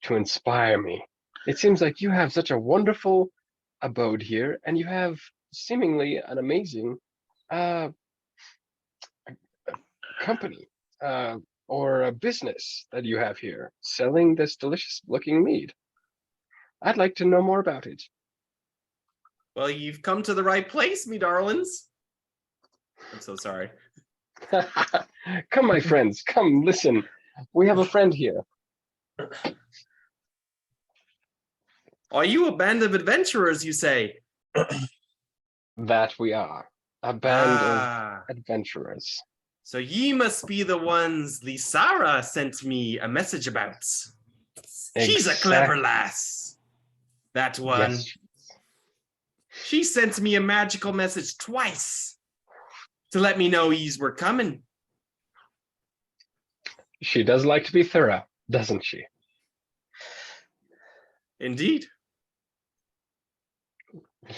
to inspire me. It seems like you have such a wonderful abode here, and you have seemingly an amazing company or a business that you have here, selling this delicious looking mead. I'd like to know more about it. Well, you've come to the right place, me darlings. I'm so sorry. Come, my friends, come listen. We have a friend here. Are you a band of adventurers, you say? That we are. A band of adventurers. So ye must be the ones Lisara sent me a message about. She's a clever lass. That one. Yes. She sent me a magical message twice to let me know yous were coming. She does like to be thorough, doesn't she? Indeed.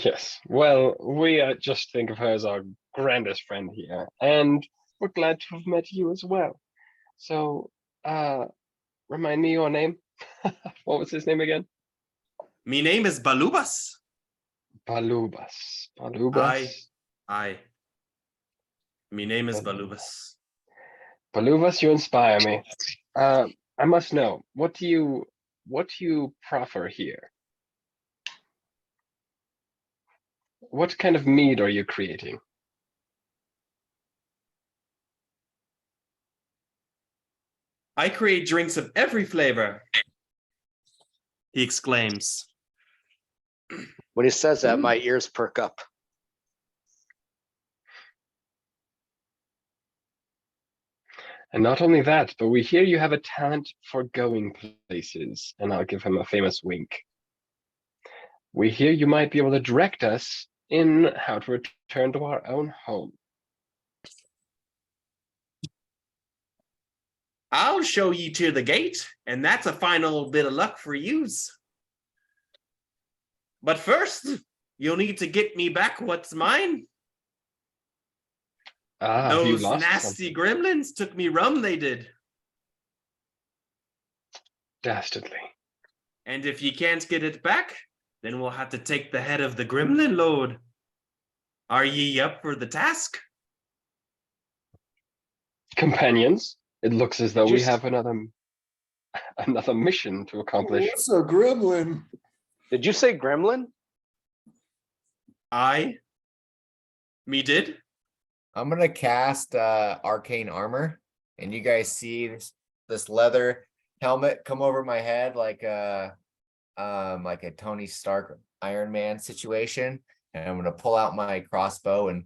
Yes. Well, we just think of her as our grandest friend here, and we're glad to have met you as well. So, remind me your name. What was his name again? Me name is Baloobas. Baloobas. Baloobas. Aye. Me name is Baloobas. Baloobas, you inspire me. I must know, what do you proffer here? What kind of mead are you creating? I create drinks of every flavor, he exclaims. When he says that, my ears perk up. And not only that, but we hear you have a talent for going places, and I'll give him a famous wink. We hear you might be able to direct us in how to return to our own home. I'll show you to the gate, and that's a final bit of luck for yous. But first, you'll need to get me back what's mine. Have you Those lost nasty something? gremlins took me rum, they did. Dastardly. And if you can't get it back, then we'll have to take the head of the gremlin lord. Are ye up for the task? Companions, it looks as though we Just- have another mission to accomplish. What's a gremlin? Did you say gremlin? Me did? I'm gonna cast arcane armor, and you guys see this leather helmet come over my head like a Tony Stark Iron Man situation. And I'm gonna pull out my crossbow and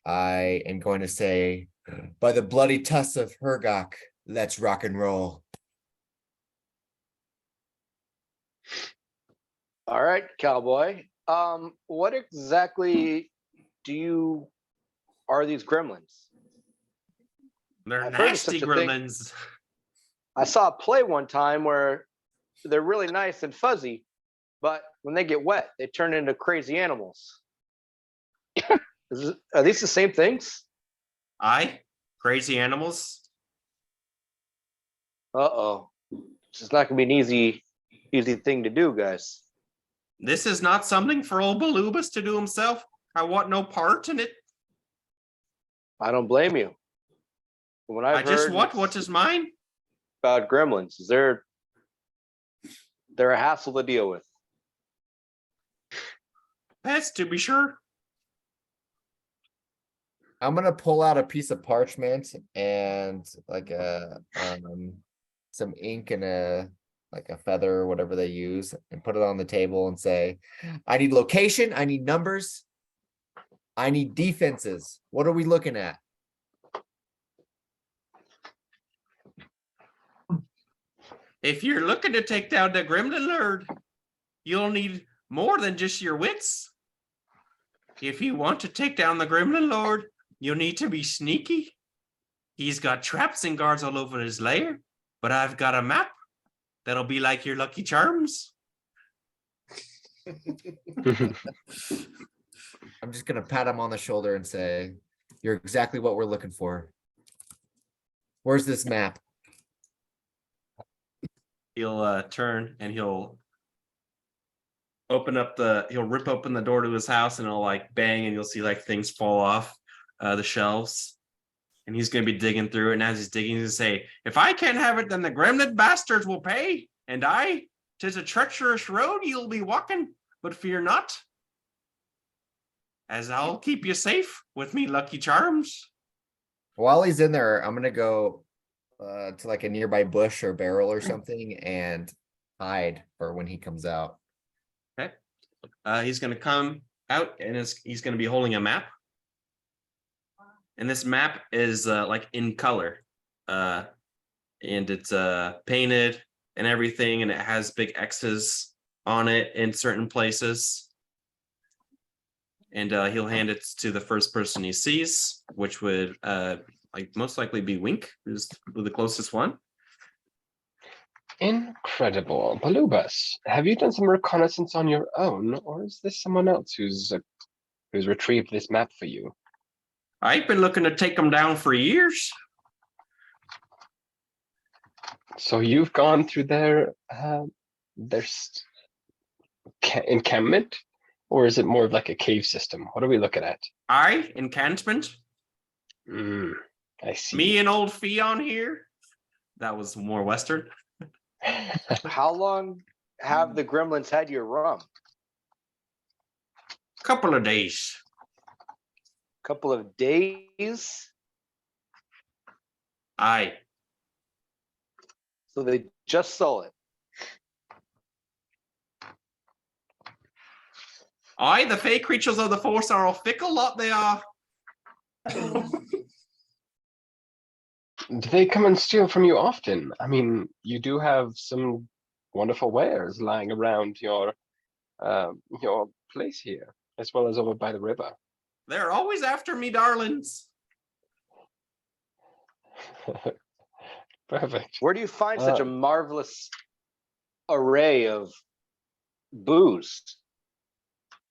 I am going to say, by the bloody tusks of Hergok, let's rock and roll. All right, cowboy. What exactly are these gremlins? They're I've heard of nasty such a thing. gremlins. I saw a play one time where they're really nice and fuzzy, but when they get wet, they turn into crazy animals. Are these the same things? Crazy animals. Uh-oh. It's not gonna be an easy thing to do, guys. This is not something for old Baloobas to do himself. I want no part in it. I don't blame you. When I I've just heard want what is mine. about gremlins, they're a hassle to deal with. Pets, to be sure. I'm gonna pull out a piece of parchment and like some ink and a feather or whatever they use, and put it on the table and say, I need location, I need numbers, I need defenses. What are we looking at? If you're looking to take down the gremlin lord, you'll need more than just your wits. If you want to take down the gremlin lord, you'll need to be sneaky. He's got traps and guards all over his lair, but I've got a map that'll be like your Lucky Charms. I'm just gonna pat him on the shoulder and say, you're exactly what we're looking for. Where's this map? He'll turn and he'll rip open the door to his house, and it'll like bang, and you'll see like things fall off the shelves. And he's gonna be digging through it, and as he's digging, he's gonna say, if I can't have it, then the gremlin bastards will pay. And 'tis a treacherous road you'll be walking, but fear not, as I'll keep you safe with me Lucky Charms. While he's in there, I'm gonna go to like a nearby bush or barrel or something and hide for when he comes out. Okay. He's gonna come out, and he's gonna be holding a map. And this map is like in color. And it's painted and everything, and it has big X's on it in certain places. And he'll hand it to the first person he sees, which would like most likely be Wink, who's the closest one. Incredible. Baloobas, have you done some reconnaissance on your own, or is this someone else who's retrieved this map for you? I've been looking to take them down for years. So you've gone through their encampment, or is it more of like a cave system? What are we looking at? Encampment. I see. Me and old Fionn here. That was more Western. How long have the gremlins had your rum? Couple of days. Couple of days? Aye. So they just stole it. Aye, the fey creatures of the force are a fickle lot, they are. Do they come and steal from you often? I mean, you do have some wonderful wares lying around your place here, as well as over by the river. They're always after me, darlings. Perfect. Where do you find such a marvelous array of booze?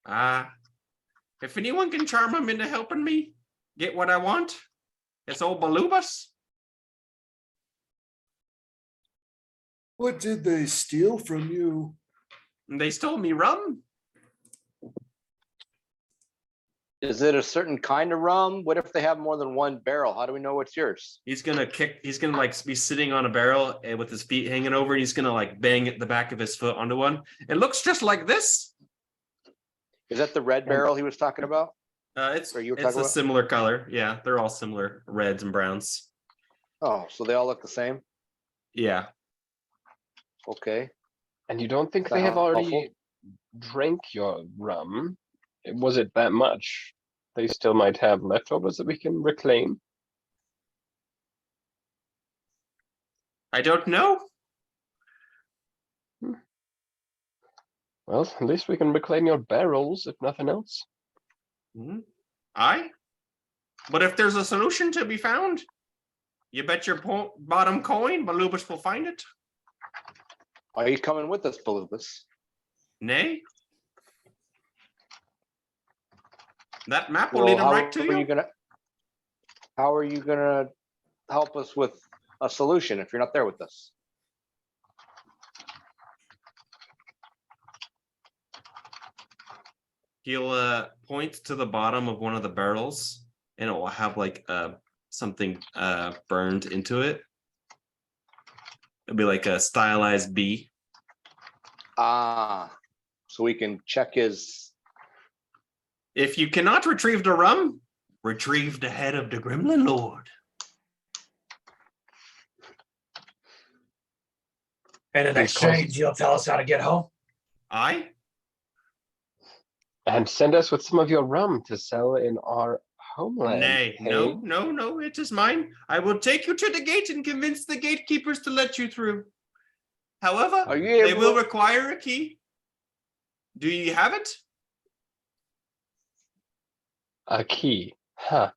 If anyone can charm him into helping me get what I want, it's old Baloobas. What did they steal from you? They stole me rum. Is it a certain kind of rum? What if they have more than one barrel? How do we know what's yours? He's gonna like be sitting on a barrel with his feet hanging over, and he's gonna like bang the back of his foot onto one. It looks just like this. Is that the red barrel he was talking about? It's Or you were it's talking a about? similar color. Yeah, they're all similar reds and browns. Oh, so they all look the same? Yeah. Okay. And you don't think Is that they have helpful? already drank your rum? Was it that much? They still might have leftovers that we can reclaim. I don't know. Well, at least we can reclaim your barrels, if nothing else. Aye. But if there's a solution to be found, you bet your bottom coin, Baloobas will find it. Are you coming with us, Baloobas? Nay. That map will lead him right to you. How are you gonna help us with a solution if you're not there with us? He'll point to the bottom of one of the barrels, and it will have like something burned into it. It'll be like a stylized B. Ah, so we can check his. If you cannot retrieve the rum, retrieve the head of the Gremlin Lord. And in Please call- exchange, you'll tell us how to get home. Aye. And send us with some of your rum to sell in our homeland. Nay, hey? no, it is mine. I will take you to the gate and convince the gatekeepers to let you through. However, Are you they able will to- require a key. Do you have it? A key. Huh.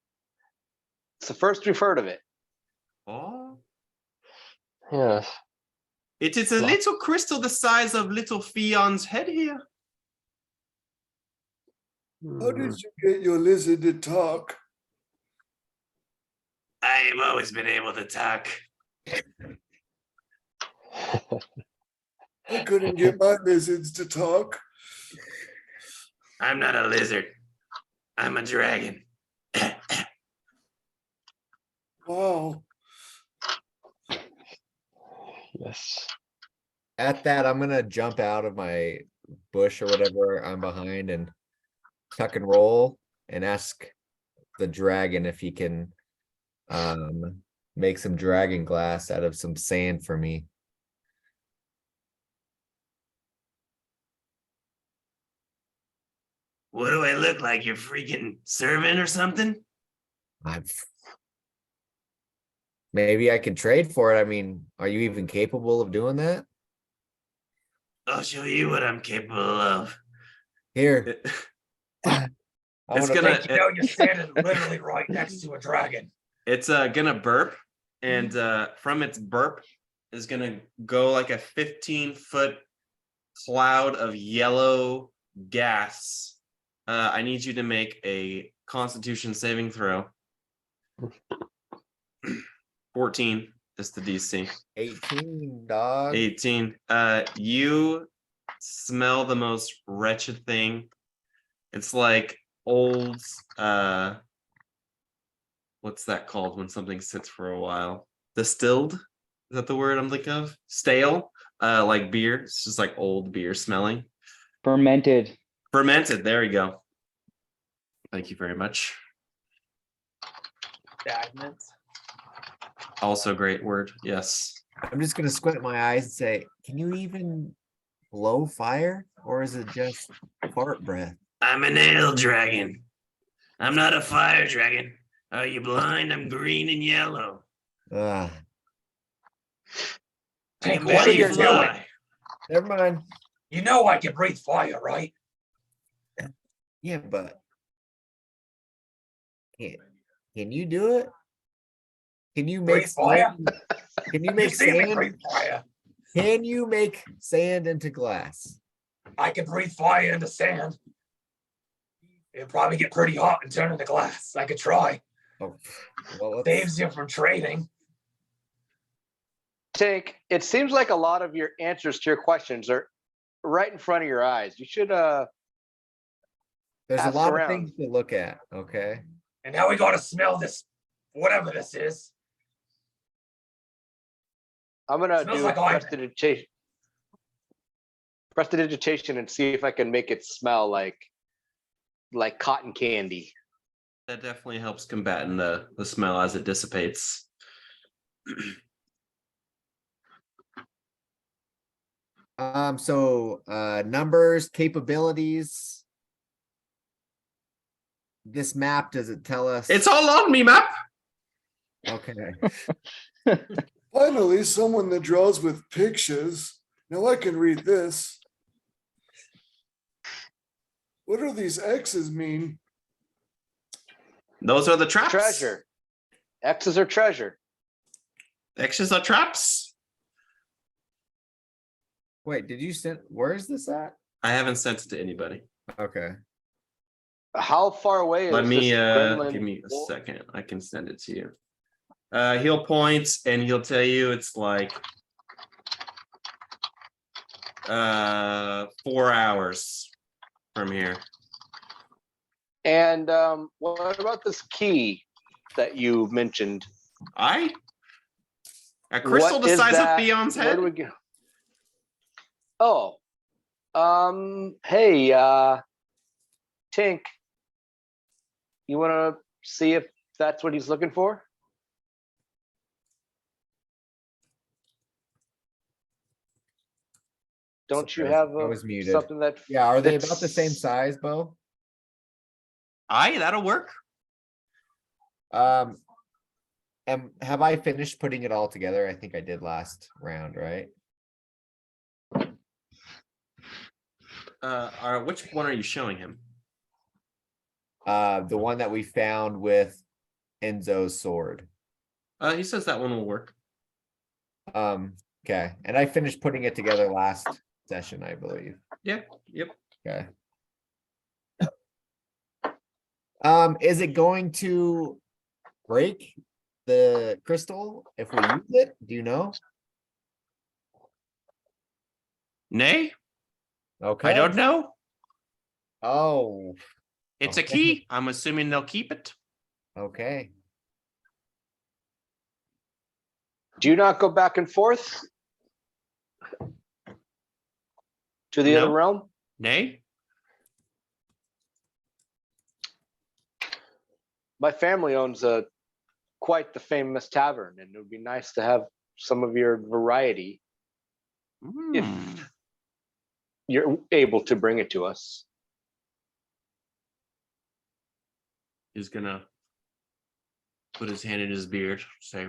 It's the first we've heard of it. Oh. Yes. It is a little crystal the size of little Fion's head here. How did you get your lizard to talk? I have always been able to talk. I couldn't get my lizards to talk. I'm not a lizard. I'm a dragon. Wow. Yes. At that, I'm gonna jump out of my bush or whatever I'm behind and tuck and roll and ask the dragon if he can make some dragon glass out of some sand for me. What do I look like? Your freaking servant or something? Maybe I can trade for it. I mean, are you even capable of doing that? I'll show you what I'm capable of. Here. It's I gonna. think you know you're standing literally right next to a dragon. It's gonna burp, and from its burp is gonna go like a 15-foot cloud of yellow gas. I need you to make a Constitution saving throw. 14 is the DC. 18, dog. 18. You smell the most wretched thing. It's like old what's that called when something sits for a while? Distilled? Is that the word I'm thinking of? Stale? Like beer. It's just like old beer smelling. Fermented. Fermented, there you go. Thank you very much. Stagnant. Also great word, yes. I'm just gonna squint my eyes and say, can you even blow fire? Or is it just fart breath? I'm an ale dragon. I'm not a fire dragon. Are you blind? I'm green and yellow. Ugh. Tank, I what are can you barely doing? fly. Never mind. You know I can breathe fire, right? Yeah, but can you do it? Can you make Breathe fire? sand? Can you You make see me sand? breathe fire. Can you make sand into glass? I can breathe fire into sand. It'll probably get pretty hot and turn into glass. I could try. Oh, well, let's, Saves you from trading. Tink, it seems like a lot of your answers to your questions are right in front of your eyes. You should there's a pass lot around. of things to look at. Okay. And now we gotta smell this, whatever this is. I'm gonna Smells do like ointment. prestidigitation and see if I can make it smell like cotton candy. That definitely helps combating the smell as it dissipates. So numbers, capabilities. This map, does it tell us? It's all on me, map. Okay. Finally, someone that draws with pictures. Now I can read this. What do these X's mean? Those are the traps. Treasure. X's are treasure. X's are traps. Wait, did you send? Where is this at? I haven't sent it to anybody. Okay. How far away is Let me this gremlin? give me a second. I can send it to you. He'll point and he'll tell you it's like 4 hours from here. And what about this key that you mentioned? A crystal What the is size of that? Theon's Where head. do we go? Oh, hey, Tink, you want to see if that's what he's looking for? Don't you Sorry, have I was muted. something that? Yeah, are they about the fits- same size, Bo? That'll work. And have I finished putting it all together? I think I did last round, right? Which one are you showing him? The one that we found with Enzo's sword. He says that one will work. Okay, and I finished putting it together last session, I believe. Yeah. Yep. Okay. Is it going to break the crystal if we use it? Do you know? Nay, Okay. I don't know. Oh, It's a Okay. key. I'm assuming they'll keep it. okay. Do you not go back and forth to the No. other realm? Nay. My family owns quite the famous tavern, and it would be nice to have some of your variety if you're able to bring it to us. He's gonna put his hand in his beard, say,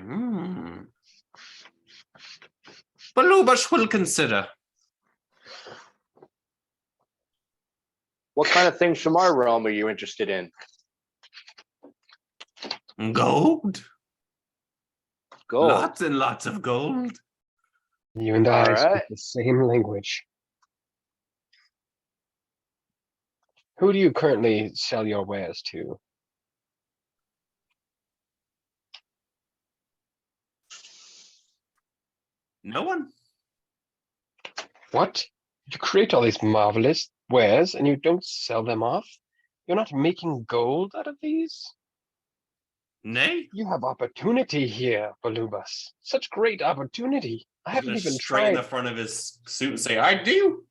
Baloobas will consider. What kind of things from our realm are you interested in? Gold. Gold. Lots and lots of gold. You and I All speak right. the same language. Who do you currently sell your wares to? No one. What? You create all these marvelous wares and you don't sell them off? You're not making gold out of these? Nay. You have opportunity here, Baloobas. Such great opportunity. I He's haven't gonna even straighten tried. the front of his suit and say, I do.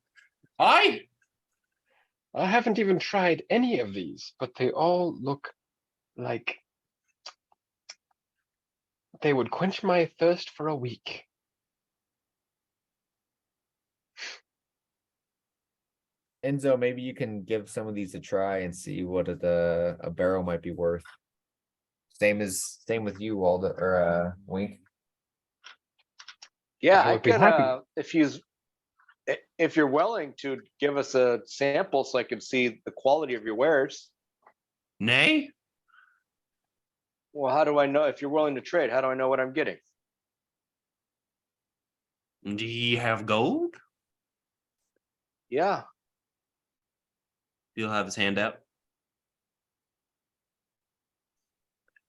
I haven't even tried any of these, but they all look like they would quench my thirst for a week. Enzo, maybe you can give some of these a try and see what a barrel might be worth. Same with you, Waldo or Wink. Yeah, I I would be can. happy. If you're willing to give us a sample, so I can see the quality of your wares. nay. Well, how do I know if you're willing to trade? How do I know what I'm getting? Do you have gold? Yeah. He'll have his hand out.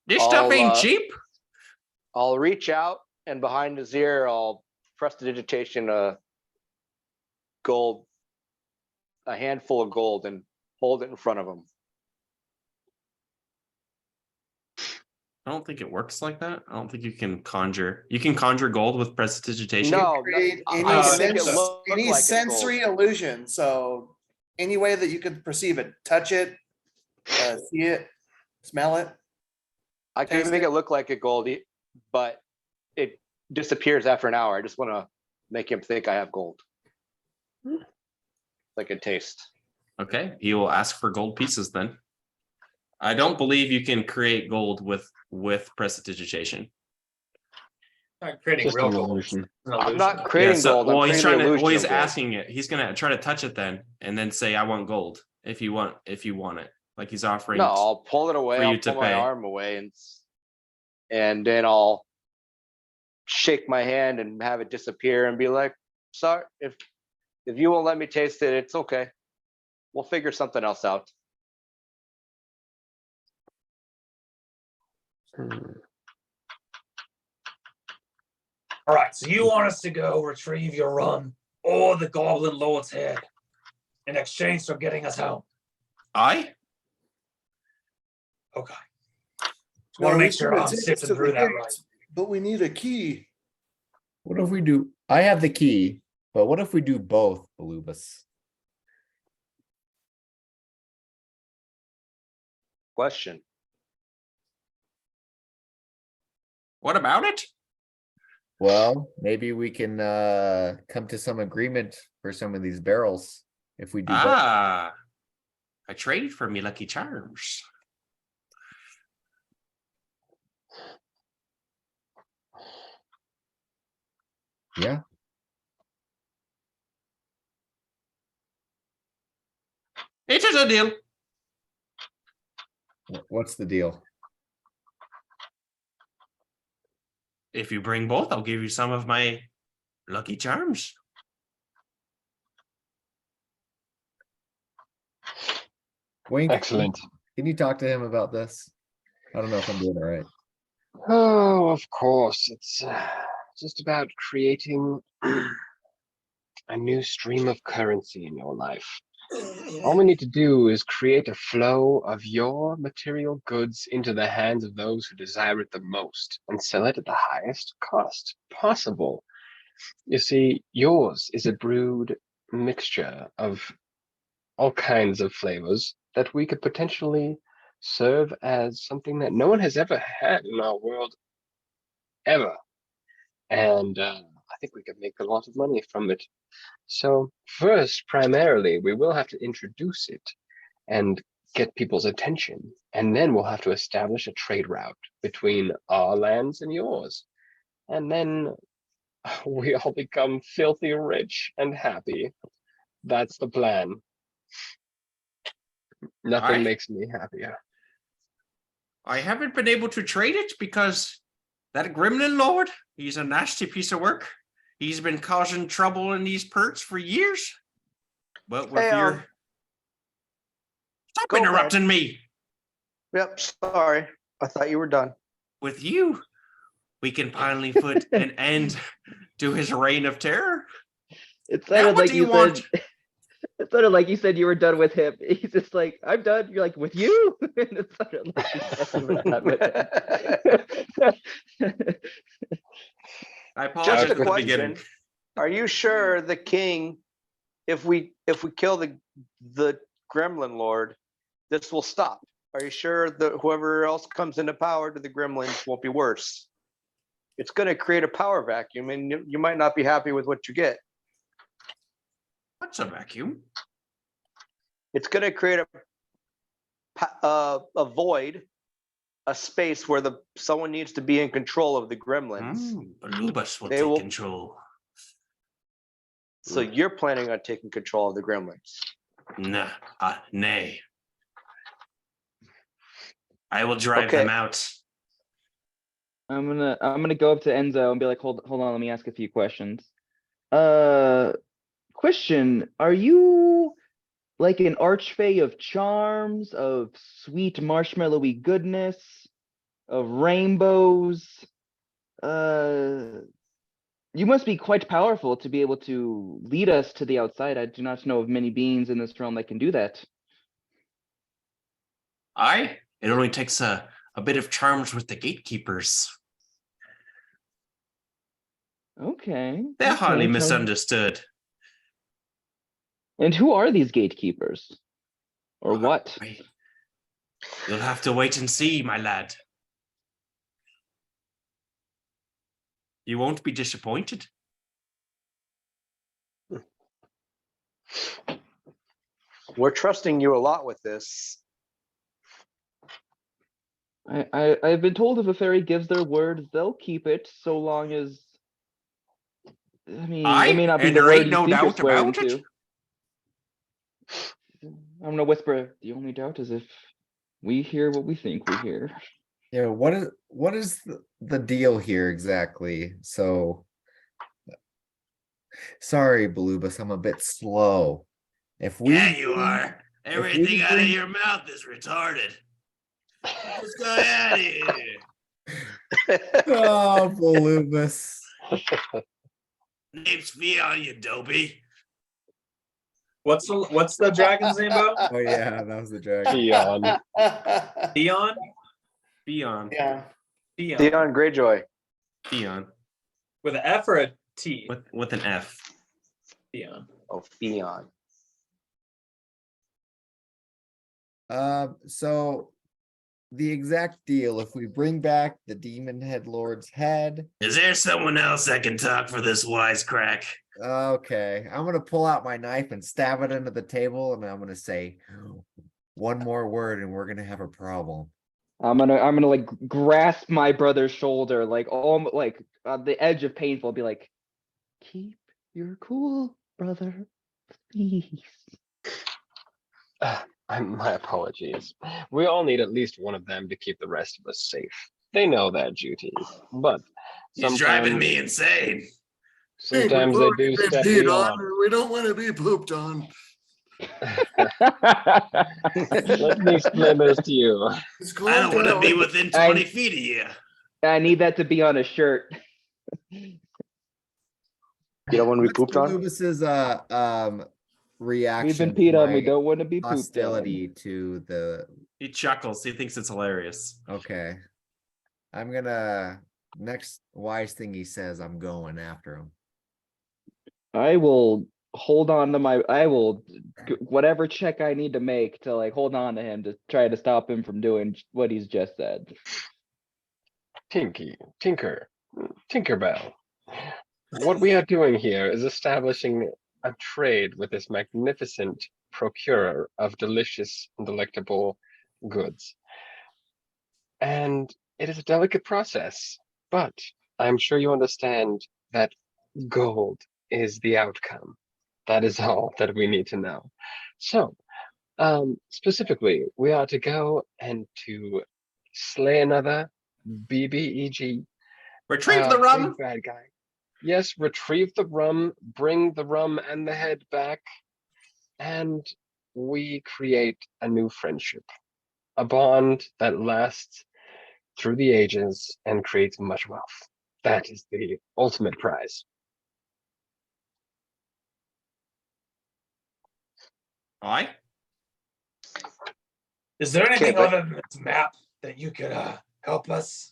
This stuff I'll, ain't cheap. I'll reach out and behind his ear, I'll prestidigitation gold, a handful of gold, and hold it in front of him. I don't think it works like that. I don't think you can conjure. You can conjure gold with prestidigitation. No, Create I any, can make it sens- look any like it's sensory illusion. So any way that you could perceive it, touch it, see it, smell it. I can taste make it. it look like a goldie, but it disappears after an hour. I just want to make him think I have gold. Like a taste. Okay, he will ask for gold pieces then. I don't believe you can create gold with prestidigitation. Not creating Just real an gold. illusion. It's an I'm illusion. not creating gold. I'm well, he's creating trying the to. Well, illusion he's of gold. asking it. He's gonna try to touch it then, and then say, "I want gold." If you want it, like he's offering. No, I'll pull it away. for you I'll to pull my pay. arm away, and then I'll shake my hand and have it disappear and be like, "Sorry, if you won't let me taste it, it's okay. We'll figure something else out." All right, so you want us to go retrieve your rum or the Goblin Lord's head in exchange for getting us home? I Okay. Just want to make sure I'm sifting through that right. But we need a key. What if we do? I have the key, but what if we do both, Baloobas? Question. What about it? Well, maybe we can come to some agreement for some of these barrels if we do both. I traded for me Lucky Charms. Yeah. It is a deal. What's the deal? If you bring both, I'll give you some of my Lucky Charms. Wink. Excellent. Can you talk to him about this? I don't know if I'm doing it right. Oh, of course. It's just about creating a new stream of currency in your life. All we need to do is create a flow of your material goods into the hands of those who desire it the most and sell it at the highest cost possible. You see, yours is a brewed mixture of all kinds of flavors that we could potentially serve as something that no one has ever had in our world ever. And I think we could make a lot of money from it. So first, primarily, we will have to introduce it and get people's attention. And then we'll have to establish a trade route between our lands and yours. And then we all become filthy rich and happy. That's the plan. Nothing makes me happier. I haven't been able to trade it because that Gremlin Lord, he's a nasty piece of work. He's been causing trouble in these perts for years. But with Hey, your... Stop go interrupting me. Yep, sorry. I thought you were done. With you, we can finally put an end to his reign of terror. It Now sounded what like do you you want? said. It sounded like you said you were done with him. He's just like, I'm done. You're like, with you? And it sounded like you said you were done with him. I apologize Just a at the beginning. question. Are you sure the king, if we kill the Gremlin Lord, this will stop? Are you sure that whoever else comes into power to the Gremlins won't be worse? It's going to create a power vacuum, and you might not be happy with what you get. What's a vacuum? It's going to create a void, a space where someone needs to be in control of the Gremlins. Baloobas will They take will- control. So you're planning on taking control of the Gremlins? Nah, nay. I will drive Okay. them out I'm gonna go up to Enzo and be like, hold on, let me ask a few questions. Question, are you like an archfey of charms, of sweet marshmallowy goodness, of rainbows? You must be quite powerful to be able to lead us to the outside. I do not know of many beings in this realm that can do that. It only takes a bit of charms with the gatekeepers. Okay. They're hardly okay, misunderstood. And who are these gatekeepers? Or what? You'll have to wait and see, my lad. You won't be disappointed. We're trusting you a lot with this. I've been told if a fairy gives their word, they'll keep it so long as, I mean, it may not be and the there word ain't you no think you're doubt swearing about it. to. I'm gonna whisper, the only doubt is if we hear what we think we hear. Yeah, what is the deal here exactly? So sorry, Baloobas, I'm a bit slow. If we You are. Everything out of your mouth is retarded. What's going on here? Oh, Baloobas. Name's Fionn, you dopey. What's the dragon's name, Bo? Oh yeah, that was the dragon. Fionn. Theon? Fionn. Yeah. Theon. Theon Greyjoy. Fionn. With an F or a T? With an F. Theon. Oh, Fionn. So the exact deal, if we bring back the demon head lord's head. Is there someone else that can talk for this wisecrack? Okay, I'm gonna pull out my knife and stab it into the table, and I'm gonna say one more word, and we're gonna have a problem. I'm gonna like grasp my brother's shoulder, like like on the edge of painful, be like, keep your cool, brother, please. My apologies. We all need at least one of them to keep the rest of us safe. They know that duty, but He's driving me insane. Sometimes they do step beyond. We don't want to be pooped on. Let me explain this to you. I don't want to be within 20 feet of you. I need that to be on a shirt. You don't want to be pooped on? Baloobas's reaction. We've been to peed on. We my don't want to be pooped on. hostility to the. He chuckles. He thinks it's hilarious. Okay, I'm gonna next wise thing he says. I'm going after him. I will hold on to whatever check I need to make to like hold on to him to try to stop him from doing what he's just said. Tinkerbell. What we are doing here is establishing a trade with this magnificent procurer of delicious and delectable goods. And it is a delicate process, but I'm sure you understand that gold is the outcome. That is all that we need to know. So, specifically, we are to go and to slay another BBEG. Retrieve the rum. Bad guy. Yes, retrieve the rum, bring the rum and the head back, and we create a new friendship. A bond that lasts through the ages and creates much wealth. That is the ultimate prize. Aye. Is there anything Okay, but- other than this map that you could help us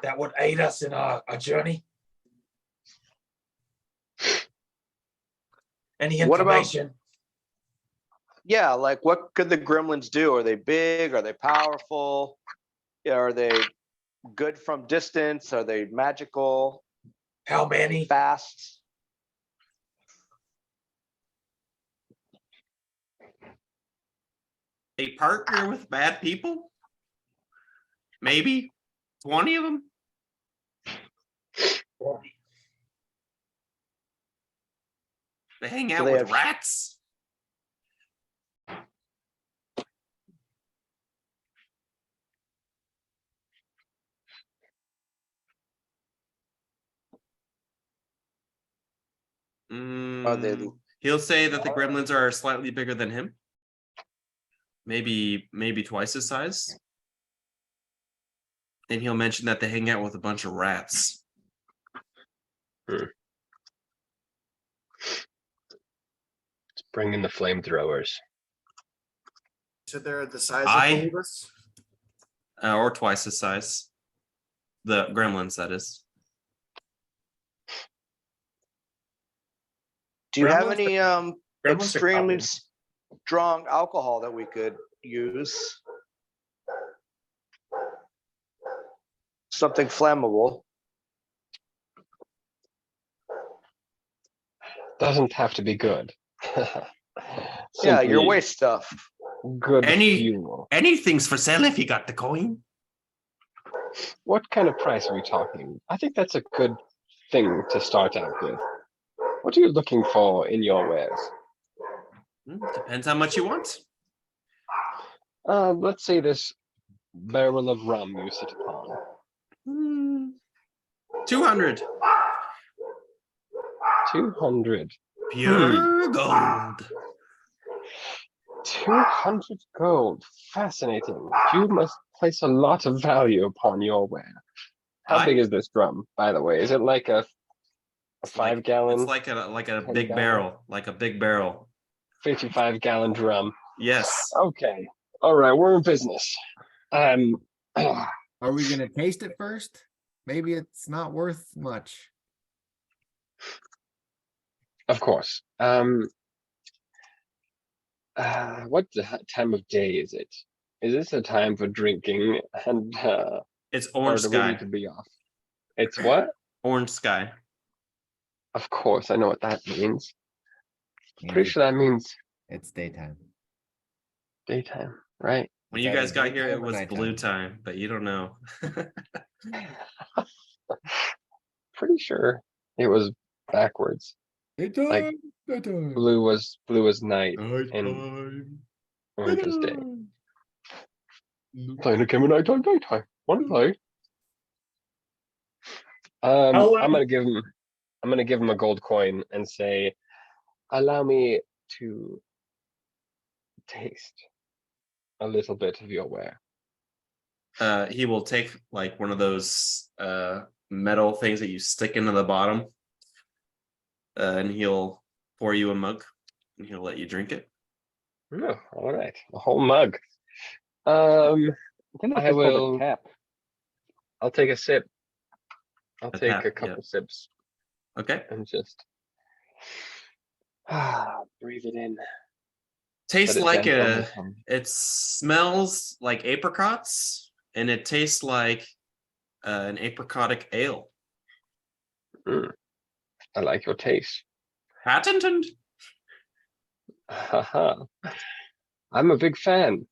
that would aid us in our journey? Any What about- information? Yeah, like what could the gremlins do? Are they big? Are they powerful? Yeah, are they good from distance? Are they magical? How many? Fast? They partner with bad people? Maybe 20 of them? They hang out they with have- rats? He'll say that the gremlins are slightly bigger than him. Maybe twice his size. And he'll mention that they hang out with a bunch of rats. Let's bring in the flamethrowers. So they're the size I- of Baloobas? Or twice his size. The gremlins, that is. Do you have Gremlins any Gremlins are extremely common. strong alcohol that we could use? Something flammable. Doesn't have to be good. Yeah, your Simply waste stuff. Good Any- fuel. Anything's for sale if you got the coin. What kind of price are we talking? I think that's a good thing to start out with. What are you looking for in your wares? Depends how much you want. Let's say this barrel of rum you sit upon. 200. 200. Pure gold. 200 gold. Fascinating. You must place a lot of value upon your ware. How big is this drum, by the way? Is it like a 5-gallon? It's like a 10 big gallon? barrel, like a big barrel. 55-gallon drum. Yes. Okay. All right, we're in business. Are we gonna taste it first? Maybe it's not worth much. Of course. What time of day is it? Is this a time for drinking? And It's or orange do we sky. need to be off? It's what? Orange sky. Of course, I know what that means. Means Pretty sure that means It's daytime. daytime, right? When It's you either guys got here, it daytime or was blue nighttime. time, but you don't know. Pretty sure it was backwards. Daytime, daytime. Blue was night and Nighttime. orange was day. Playing a game of nighttime. Want to play? I'm gonna give him a gold coin and say, allow me to taste a little bit of your ware. He will take like one of those metal things that you stick into the bottom, and he'll pour you a mug, and he'll let you drink it. Oh, all right, a whole mug. I think that's I just called will- a tap. I'll take a sip. I'll A take tap, a couple sips Okay. and just breathe it in. Tastes Let it like vent on a. my tongue. It smells like apricots, and it tastes like an apricotic ale. I like your taste. Patented. Haha. I'm a big fan.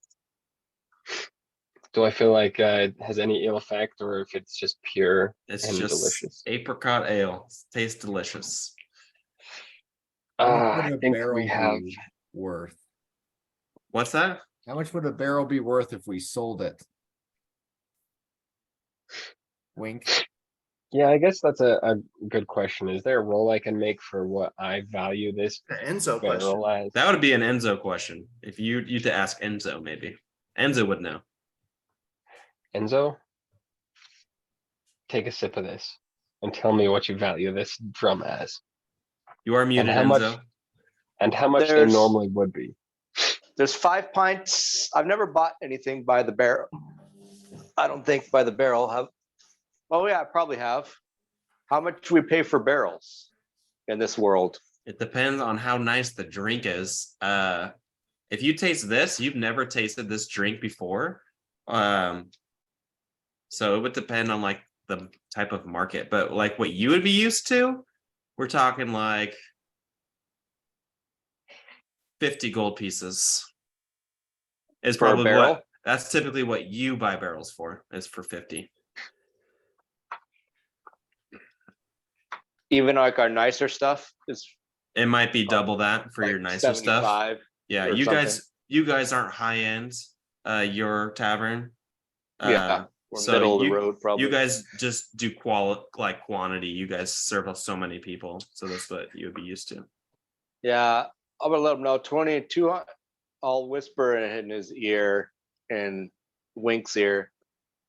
Do I feel like it has any ill effect, or if it's just pure It's and just delicious? apricot ale. Tastes delicious. How much would I a think barrel we have. be worth? What's that? How much would a barrel be worth if we sold it? Wink. Yeah, I guess that's a good question. Is there a role I can make for what I value this The Enzo question. barrel as? That would be an Enzo question. If you to ask Enzo, maybe Enzo would know. Enzo, take a sip of this and tell me what you value this drum as, You are muted, how much- Enzo. and how much they There's- normally would be. There's 5 pints. I've never bought anything by the barrel. I don't think by the barrel. Oh yeah, I probably have. How much do we pay for barrels in this world? It depends on how nice the drink is. If you taste this, you've never tasted this drink before. So it would depend on like the type of market, but like what you would be used to, we're talking like 50 gold pieces. Is For a probably barrel? what that's typically what you buy barrels for, is for 50. Even like our nicer stuff is It might be double that for your like nicer stuff. 75. Yeah, or you guys aren't high end. Your tavern. Yeah, we're so middle of the you- road probably. You guys just do quantity. You guys serve so many people, so that's what you would be used to. Yeah, I'm gonna let him know. 22. I'll whisper in his ear and Wink's ear.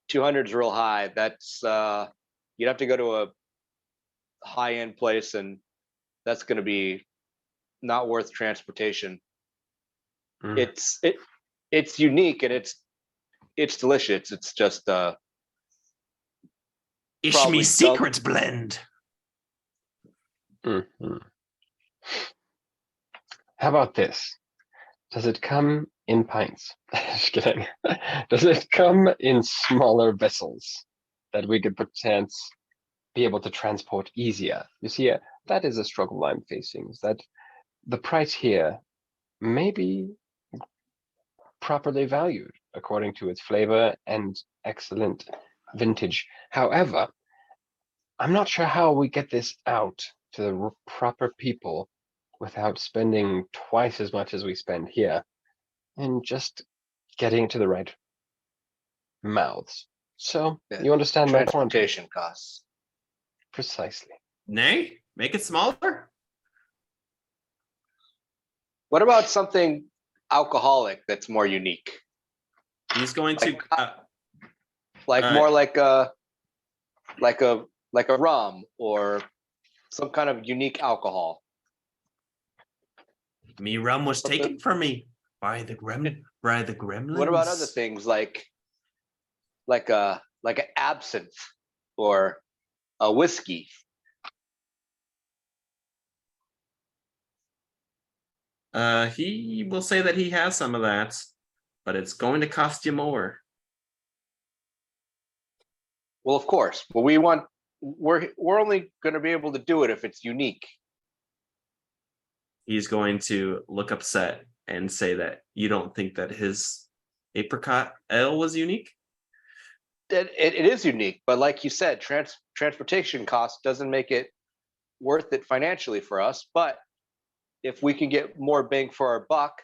200's real high. That's you'd have to go to a high end place, and that's gonna be not worth transportation. Mm. It's unique and it's delicious. It's just Ish Probably me secret blend. Mhm. How about this? Does it come in pints? Just kidding. Does it come in smaller vessels that we could perchance be able to transport easier? You see, that is a struggle I'm facing. Is that the price here may be properly valued according to its flavor and excellent vintage. However, I'm not sure how we get this out to the proper people without spending twice as much as we spend here and just getting it to the right mouths. So Yeah, you understand my point? transportation costs. Precisely. Nay, make it smaller. What about something alcoholic that's more unique? He's going to. More like a rum or some kind of unique alcohol. Me rum was taken from me by the gremlins. What about other things like an absinthe or a whiskey? He will say that he has some of that, but it's going to cost you more. Well, of course. Well, we're only going to be able to do it if it's unique. He's going to look upset and say that you don't think that his apricot ale was unique. It is unique, but like you said, transportation cost doesn't make it worth it financially for us. But if we can get more bang for our buck,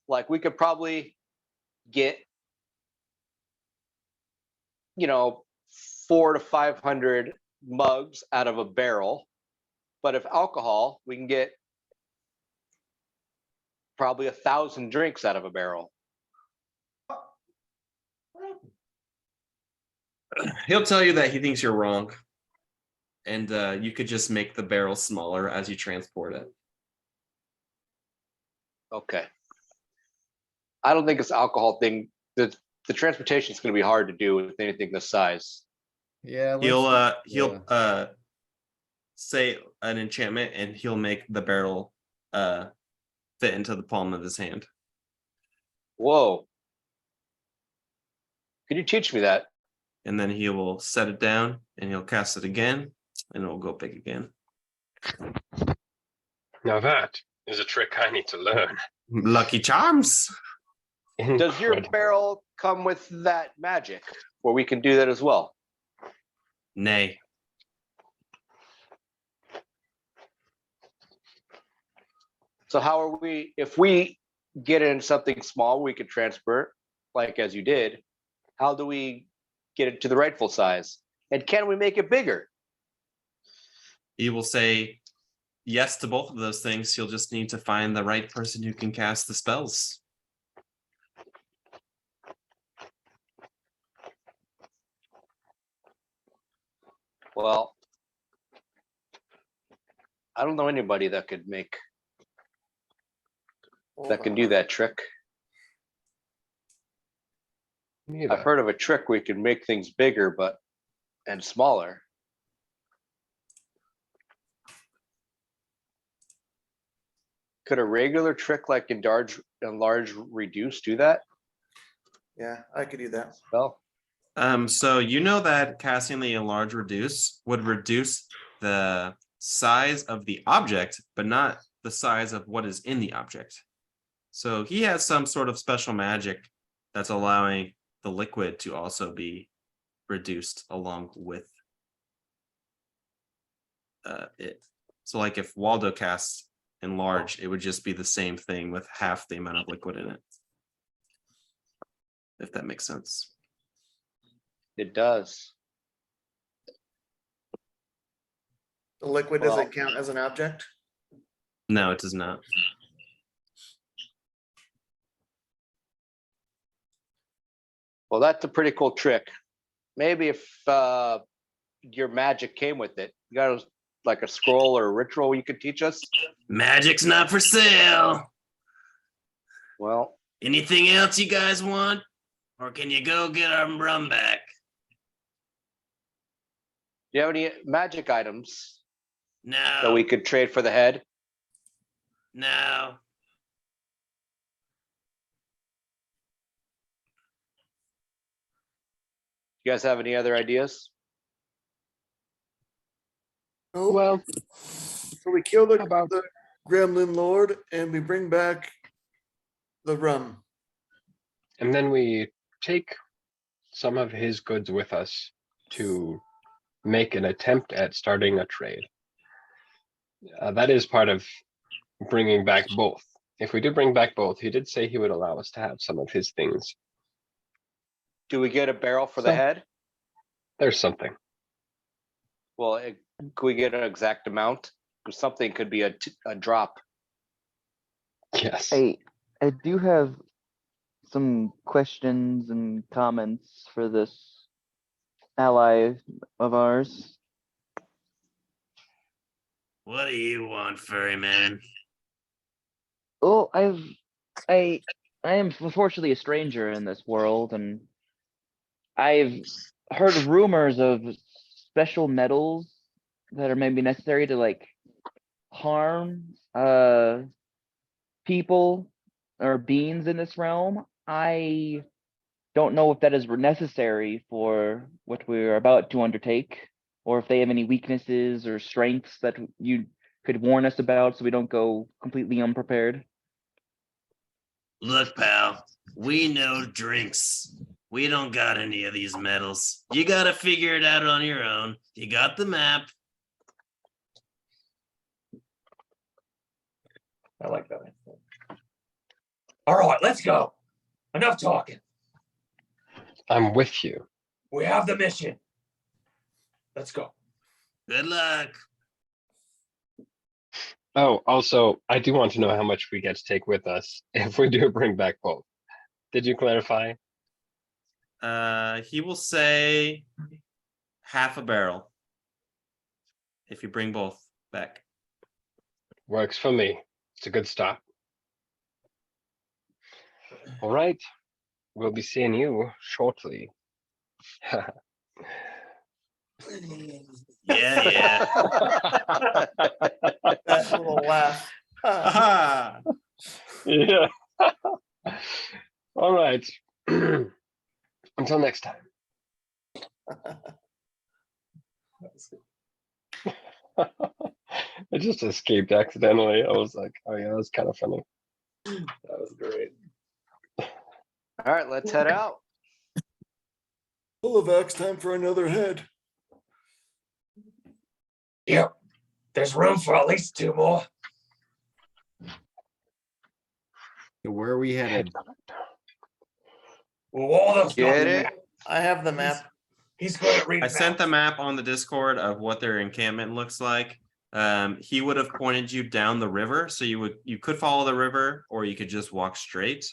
like we could probably get, 400 to 500 mugs out of a barrel. But if alcohol, we can get probably 1,000 drinks out of a barrel. He'll tell you that he thinks you're wrong, and you could just make the barrel smaller as you transport it. Okay. I don't think it's alcohol thing. The transportation is going to be hard to do with anything this size. Yeah. He'll say an enchantment, and he'll make the barrel fit into the palm of his hand. Whoa. Could you teach me that? And then he will set it down, and he'll cast it again, and it will go big again. Now that is a trick I need to learn. Lucky charms. Does your barrel come with that magic where we can do that as well? Nay. So how are we, if we get in something small, we could transfer it, like as you did, how do we get it to the rightful size? And can we make it bigger? He will say yes to both of those things. You'll just need to find the right person who can cast the spells. Well, I don't know anybody that could do that trick. Neither. I've heard of a trick where you can make things bigger and smaller. Could a regular trick like enlarge, reduce do that? Yeah, I could do that. Well, So you know that casting the enlarge reduce would reduce the size of the object, but not the size of what is in the object. So he has some sort of special magic that's allowing the liquid to also be reduced along with it. So like if Waldo casts enlarge, it would just be the same thing with half the amount of liquid in it. If that makes sense. it does. The liquid Well- doesn't count as an object. No, it does not. Well, that's a pretty cool trick. Maybe if your magic came with it, you got like a scroll or a ritual you could teach us. Magic's not for sale. Well, Anything else you guys want? Or can you go get our rum back? do you have any magic items that No. we could trade for the head? No. You guys have any other ideas? No. Well, So we kill the, about- the gremlin lord and we bring back the rum. and then we take some of his goods with us to make an attempt at starting a trade. That is part of bringing back both. If we do bring back both, he did say he would allow us to have some of his things. Do we get a barrel for the So- head? There's something. Well, could we get an exact amount? 'Cause something could be a drop. Yes. I do have some questions and comments for this ally of ours. What do you want, furry man? Well, I am unfortunately a stranger in this world, and I've heard rumors of special metals that are maybe necessary to like harm people or beings in this realm. I don't know if that is necessary for what we're about to undertake, or if they have any weaknesses or strengths that you could warn us about so we don't go completely unprepared. Look, pal, we know drinks. We don't got any of these metals. You gotta figure it out on your own. You got the map. I like that. All right, let's go. Enough talking. I'm with you. We have the mission. Let's go. Good luck. Oh, also, I do want to know how much we get to take with us if we do bring back both. Did you clarify? He will say half a barrel if you bring both back. Works for me. It's a good start. All right. We'll be seeing you shortly. Yeah, That little laugh. yeah. Yeah. All right. Until next time. It just escaped accidentally. I was like, oh yeah, that's kind of funny. That was great. All right, let's head out. Olivax, time for another head. Yep. There's room for at least 2 more. So where are we headed? Well, Waldo's got Get the it? map. I have the map. He's good at reading I sent the maps. map on the Discord of what their encampment looks like. He would have pointed you down the river, so you could follow the river, or you could just walk straight.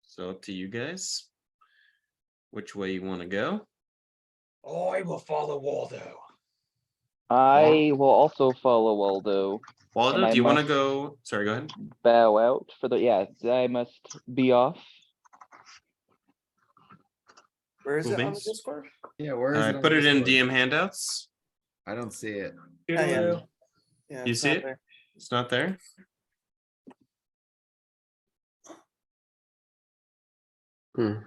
So up to you guys, which way you want to go. I will follow Waldo. I will also follow Waldo. Waldo, And do I you want to must- go? Sorry, go ahead. Bow out for the I must be off. Where is Cool it on the beans. Discord? Yeah, where is I it? on put it in Discord? DM handouts. I don't see it. I am. Yeah, You it's see not it? there. It's not there. Hmm.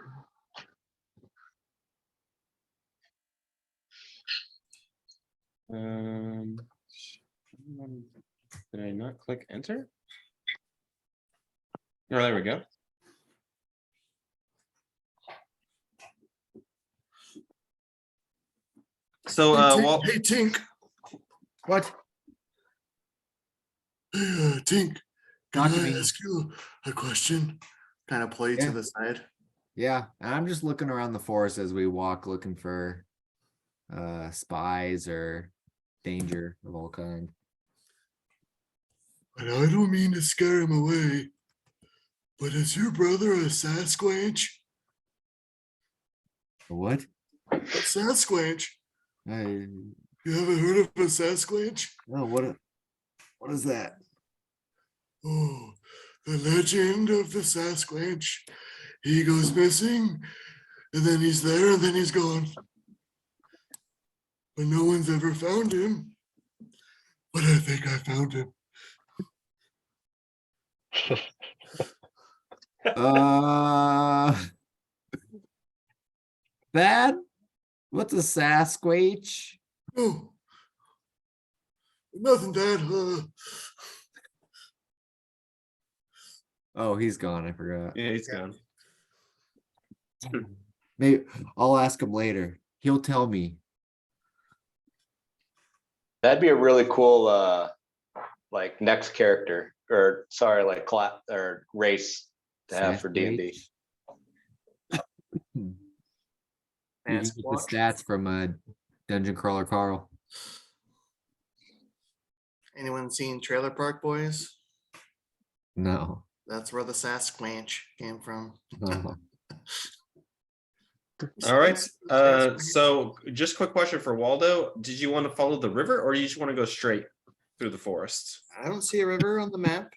Um, did I not click enter? Oh, there we go. So, Walt, Hey, Tink. What? Tink. Talk Can to I me. ask you a question? Kind of play to Yeah. the side. Yeah, and I'm just looking around the forest as we walk, looking for spies or danger of all kind. And I don't mean to scare him away, but is your brother a Sasquatch? What? A Sasquatch? I, You haven't heard of a Sasquatch? oh, what is that? Oh, the legend of the Sasquatch. He goes missing, and then he's there, and then he's gone. But no one's ever found him. But I think I found him. That? What's a Sasquatch? Oh, nothing, Dad. Oh, he's gone. I forgot. Yeah, he's gone. Maybe I'll ask him later. He'll tell me. That'd be a really cool like next character, or sorry, like class or race to have for D&D. You can get the stats from Dungeon Crawler Carl. Anyone seen Trailer Park Boys? No. That's where the Sasquatch came from. No. All right. So just quick question for Waldo. Did you want to follow the river or you just want to go straight through the forest? I don't see a river on the map.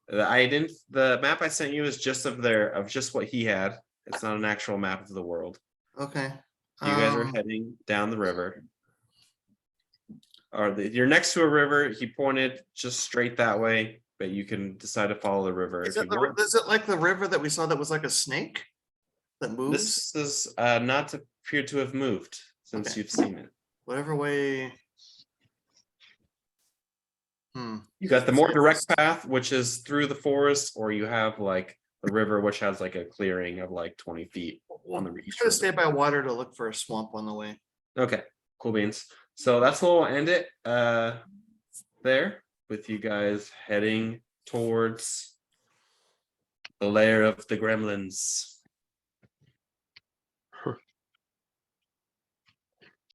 The map I sent you is just of just what he had. It's not an actual map of the world. Okay. You guys are heading down the river. You're next to a river. He pointed just straight that way, but you can decide to follow the river Is if it, you want. is it like the river that we saw that was like a snake that moves? This is not appear to have moved since Okay. you've seen it. Whatever way. You got the more direct path, which is through the forest, or you have like the river, which has like a clearing of like 20 feet on the I'm each gonna river. stay by water to look for a swamp on the way. Okay, cool beans. So that's where we'll end it there with you guys heading towards the lair of the gremlins.